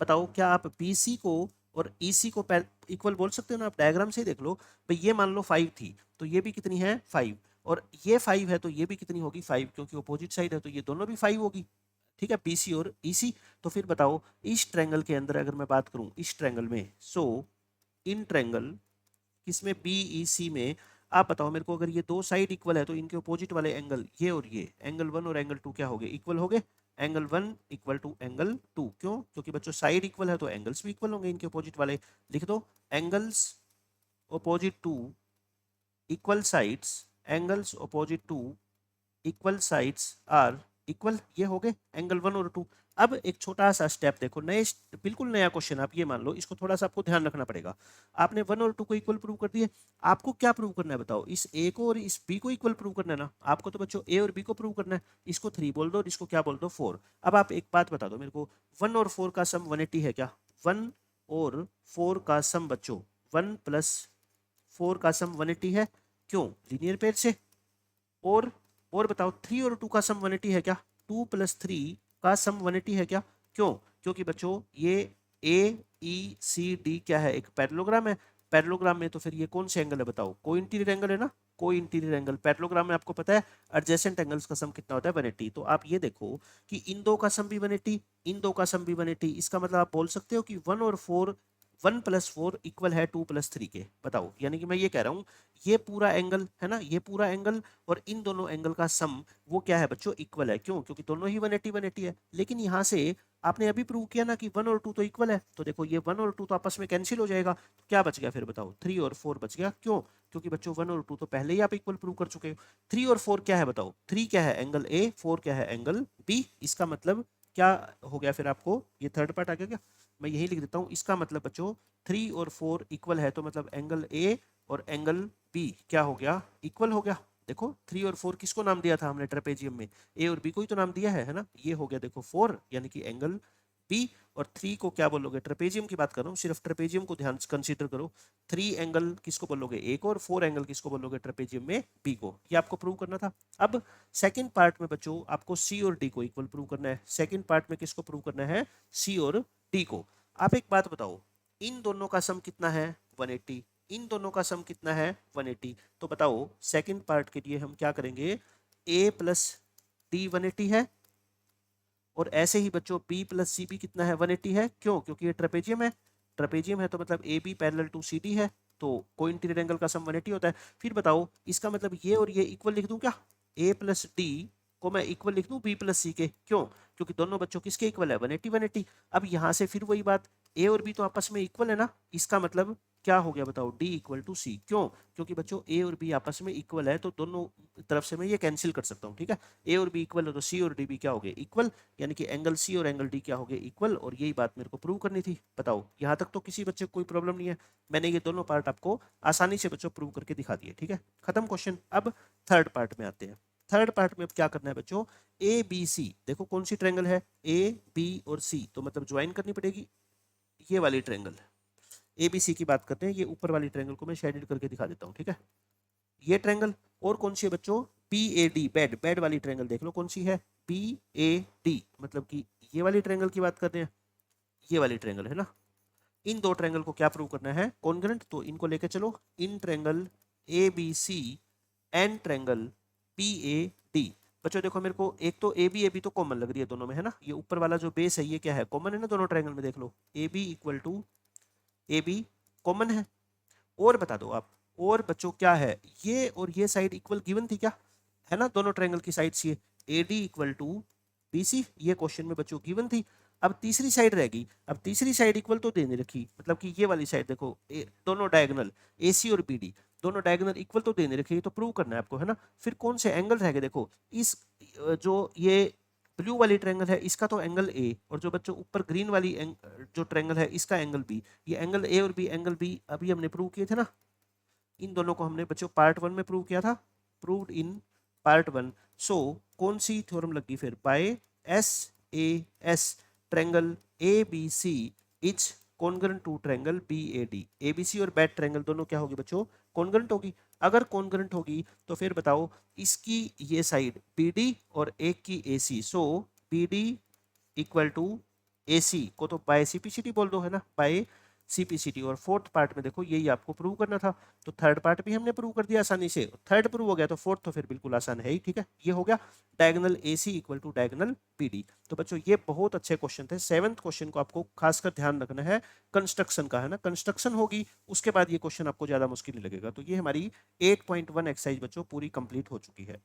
बताओ क्या आप BC को और EC को इक्वल बोल सकते हो ना? आप डायग्राम से ही देख लो भाई, ये मान लो 5 थी तो ये भी कितनी है, 5, और ये 5 है तो ये भी कितनी होगी, 5, क्योंकि अपोजिट साइड है तो ये दोनों भी 5 होगी। ठीक है, BC और EC। तो फिर बताओ इस ट्रायंगल के अंदर अगर मैं बात करूं, इस ट्रायंगल में, सो इन ट्रायंगल किसमें, BEC में, आप बताओ मेरे को, अगर ये दो साइड इक्वल है तो इनके अपोजिट वाले एंगल, ये और ये एंगल 1 और एंगल 2 क्या हो गए, इक्वल हो गए। एंगल 1 इक्वल टू एंगल 2, क्यों? क्योंकि बच्चों साइड इक्वल है तो एंगल्स भी इक्वल होंगे इनके अपोजिट वाले। लिख दो, angles opposite to equal sides, angles opposite to equal sides are equal, ये हो गए एंगल 1 और 2। अब एक छोटा सा स्टेप देखो, बिल्कुल नया क्वेश्चन, आप ये मान लो, इसको थोड़ा सा आपको ध्यान रखना पड़ेगा। आपने 1 और 2 को इक्वल प्रूव कर दिए, आपको क्या प्रूव करना है बताओ, इस ए को और इस बी को इक्वल प्रूव करना है ना। आपको तो बच्चों ए और बी को प्रूव करना है, इसको 3 बोल दो और इसको क्या बोल दो, 4। अब आप एक बात बता दो मेरे को, 1 और 4 का सम 180 है क्या? 1 और 4 का सम बच्चों 1 प्लस 4 का सम 180 है, क्यों? लीनियर पेयर से। और और बताओ 3 और 2 का सम 180 है क्या? 2 प्लस 3 का सम 180 है क्या? क्यों? क्योंकि बच्चों ये AECD क्या है, एक पैरेललोग्राम है। पैरेललोग्राम में तो फिर ये कौन से एंगल है बताओ, को इंटीरियर एंगल है ना। को इंटीरियर एंगल पैरेललोग्राम में आपको पता है एडजेसेंट एंगल्स का सम कितना होता है, 180। तो आप ये देखो कि इन दो का सम भी 180, इन दो का सम भी 180, इसका मतलब आप बोल सकते हो कि 1 और 4, 1 प्लस 4 इक्वल है 2 प्लस 3 के। बताओ, यानी कि मैं ये कह रहा हूँ ये पूरा एंगल है ना, ये पूरा एंगल और इन दोनों एंगल का सम वो क्या है बच्चों, इक्वल है। क्यों? क्योंकि दोनों ही 180 180 है। लेकिन यहाँ से आपने अभी प्रूव किया ना कि 1 और 2 तो इक्वल है, तो देखो ये 1 और 2 तो आपस में कैंसिल हो जाएगा, तो क्या बच गया फिर बताओ, 3 और 4 बच गया। क्यों? क्योंकि बच्चों 1 और 2 तो पहले ही आप इक्वल प्रूव कर चुके हो। 3 और 4 क्या है बताओ, 3 क्या है, एंगल A, 4 क्या है, एंगल B। इसका मतलब क्या हो गया फिर आपको, ये थर्ड पार्ट आ गया क्या? मैं यही लिख देता हूँ, इसका मतलब बच्चों 3 और 4 इक्वल है, तो मतलब एंगल A और एंगल B क्या हो गया, इक्वल हो गया। देखो 3 और 4 किसको नाम दिया था हमने ट्रेपेजियम में, A और B को ही तो नाम दिया है ना। ये हो गया देखो 4 यानी कि एंगल B, और 3 को क्या बोलोगे, ट्रेपेजियम की बात कर रहा हूँ, सिर्फ ट्रेपेजियम को ध्यान से कंसीडर करो। 3 एंगल किसको बोलोगे, A को, और 4 एंगल किसको बोलोगे ट्रेपेजियम में, B को। ये आपको प्रूव करना था। अब सेकंड पार्ट में बच्चों आपको C और D को इक्वल प्रूव करना है। सेकंड पार्ट में किसको प्रूव करना है, C और D को। आप एक बात बताओ, इन दोनों का सम कितना है, 180, इन दोनों का सम कितना है, 180। तो बताओ सेकंड पार्ट के लिए हम क्या करेंगे, A प्लस D 180 है, और ऐसे ही बच्चों B प्लस सी भी कितना है, 180 है। क्यों? क्योंकि ये ट्रेपेजियम है, ट्रेपेजियम है तो मतलब AB पैरेलल टू CD है, तो को एंगल का सम 180 होता है। फिर बताओ इसका मतलब ये और ये इक्वल लिख दूं क्या, A प्लस D को मैं इक्वल लिख दूं बी प्लस सी के, क्यों? क्योंकि दोनों बच्चों किसके इक्वल है, 180 180। अब यहाँ से फिर वही बात, ए और बी तो आपस में इक्वल है ना, इसका मतलब क्या हो गया बताओ, डी इक्वल टू सी। क्यों? क्योंकि बच्चों ए और बी आपस में इक्वल है, तो दोनों तरफ से मैं ये कैंसिल कर सकता हूँ, ठीक है। ए और बी इक्वल है तो सी और डी भी क्या हो गए, इक्वल, यानी कि एंगल सी और एंगल डी क्या हो गए, इक्वल। और यही बात मेरे को प्रूव करनी थी। बताओ, यहाँ तक तो किसी बच्चे को कोई प्रॉब्लम नहीं है। मैंने ये दोनों पार्ट आपको आसानी से बच्चों प्रूव करके दिखा दिए, ठीक है, खत्म क्वेश्चन। अब थर्ड पार्ट में आते हैं। थर्ड पार्ट में अब क्या करना है बच्चों, ए बी सी, देखो कौन सी ट्रायंगल है, ए बी और सी, तो मतलब ज्वाइन करनी पड़ेगी ये वाली ट्रायंगल। ए बी सी की बात करते हैं, ये ऊपर वाली ट्रायंगल को मैं शेडेड करके दिखा देता हूँ, ठीक है, ये ट्रायंगल। और कौन सी है बच्चों, P A D, bed, bed वाली ट्रायंगल देख लो कौन सी है, पी ए डी, मतलब कि ये वाली ट्रायंगल की बात करते हैं, ये वाली ट्रायंगल है ना। इन दो ट्रायंगल को क्या प्रूव करना है, कॉन्ग्रुएंट, तो इनको लेके चलो, in triangle A B C and triangle P A D. बच्चों देखो, मेरे को एक तो ए बी तो कॉमन लग रही है दोनों में, है ना, ये ऊपर वाला जो बेस है ये क्या है, कॉमन है ना दोनों ट्रायंगल में, देख लो A B equal to A B common है। और बता दो आप, और बच्चों क्या है, ये और ये साइड इक्वल गिवन थी क्या, है ना, दोनों ट्रायंगल की साइड्स ये A D equal to B C, ये क्वेश्चन में बच्चों गिवन थी। अब तीसरी साइड रहेगी, अब तीसरी साइड इक्वल तो दे नहीं रखी, मतलब कि ये वाली साइड देखो, दोनों डायगोनल ए सी और बी डी दोनों डायगोनल इक्वल तो दे नहीं रखी, तो प्रूव करना है आपको, है ना। फिर कौन से एंगल रह गए, देखो इस जो ये ब्लू वाली ट्रायंगल है इसका तो एंगल ए, और जो बच्चों ऊपर ग्रीन वाली जो ट्रायंगल है इसका एंगल बी, ये एंगल ए और बी एंगल बी अभी हमने प्रूव किए थे ना, इन दोनों को हमने बच्चों पार्ट 1 में प्रूव किया था, प्रूव्ड इन पार्ट 1। सो कौन सी थ्योरम लगी फिर, by S A S, triangle A B C is congruent to triangle B A D. A B C और बेड ट्रायंगल दोनों क्या होगी बच्चों, कॉन्ग्रुएंट होगी। अगर कॉन्ग्रुएंट होगी तो फिर बताओ, इसकी ये साइड बी डी और एक की A C, so B D equal to A C को तो by C P C T बोल दो, है ना, बाय सीपीसीटी। और फोर्थ पार्ट में देखो यही आपको प्रूव करना था, तो थर्ड पार्ट भी हमने प्रूव कर दिया आसानी से, थर्ड प्रूव हो गया तो फोर्थ तो फिर बिल्कुल आसान है ही, ठीक है। ये हो गया diagonal AC equal to diagonal BD. तो बच्चों ये बहुत अच्छे क्वेश्चन थे। सेवंथ क्वेश्चन को आपको खासकर ध्यान रखना है, कंस्ट्रक्शन का, है ना, कंस्ट्रक्शन होगी उसके बाद ये क्वेश्चन आपको ज्यादा मुश्किल नहीं लगेगा। तो ये हमारी 8.1 एक्सरसाइज बच्चों पूरी कंप्लीट हो चुकी है।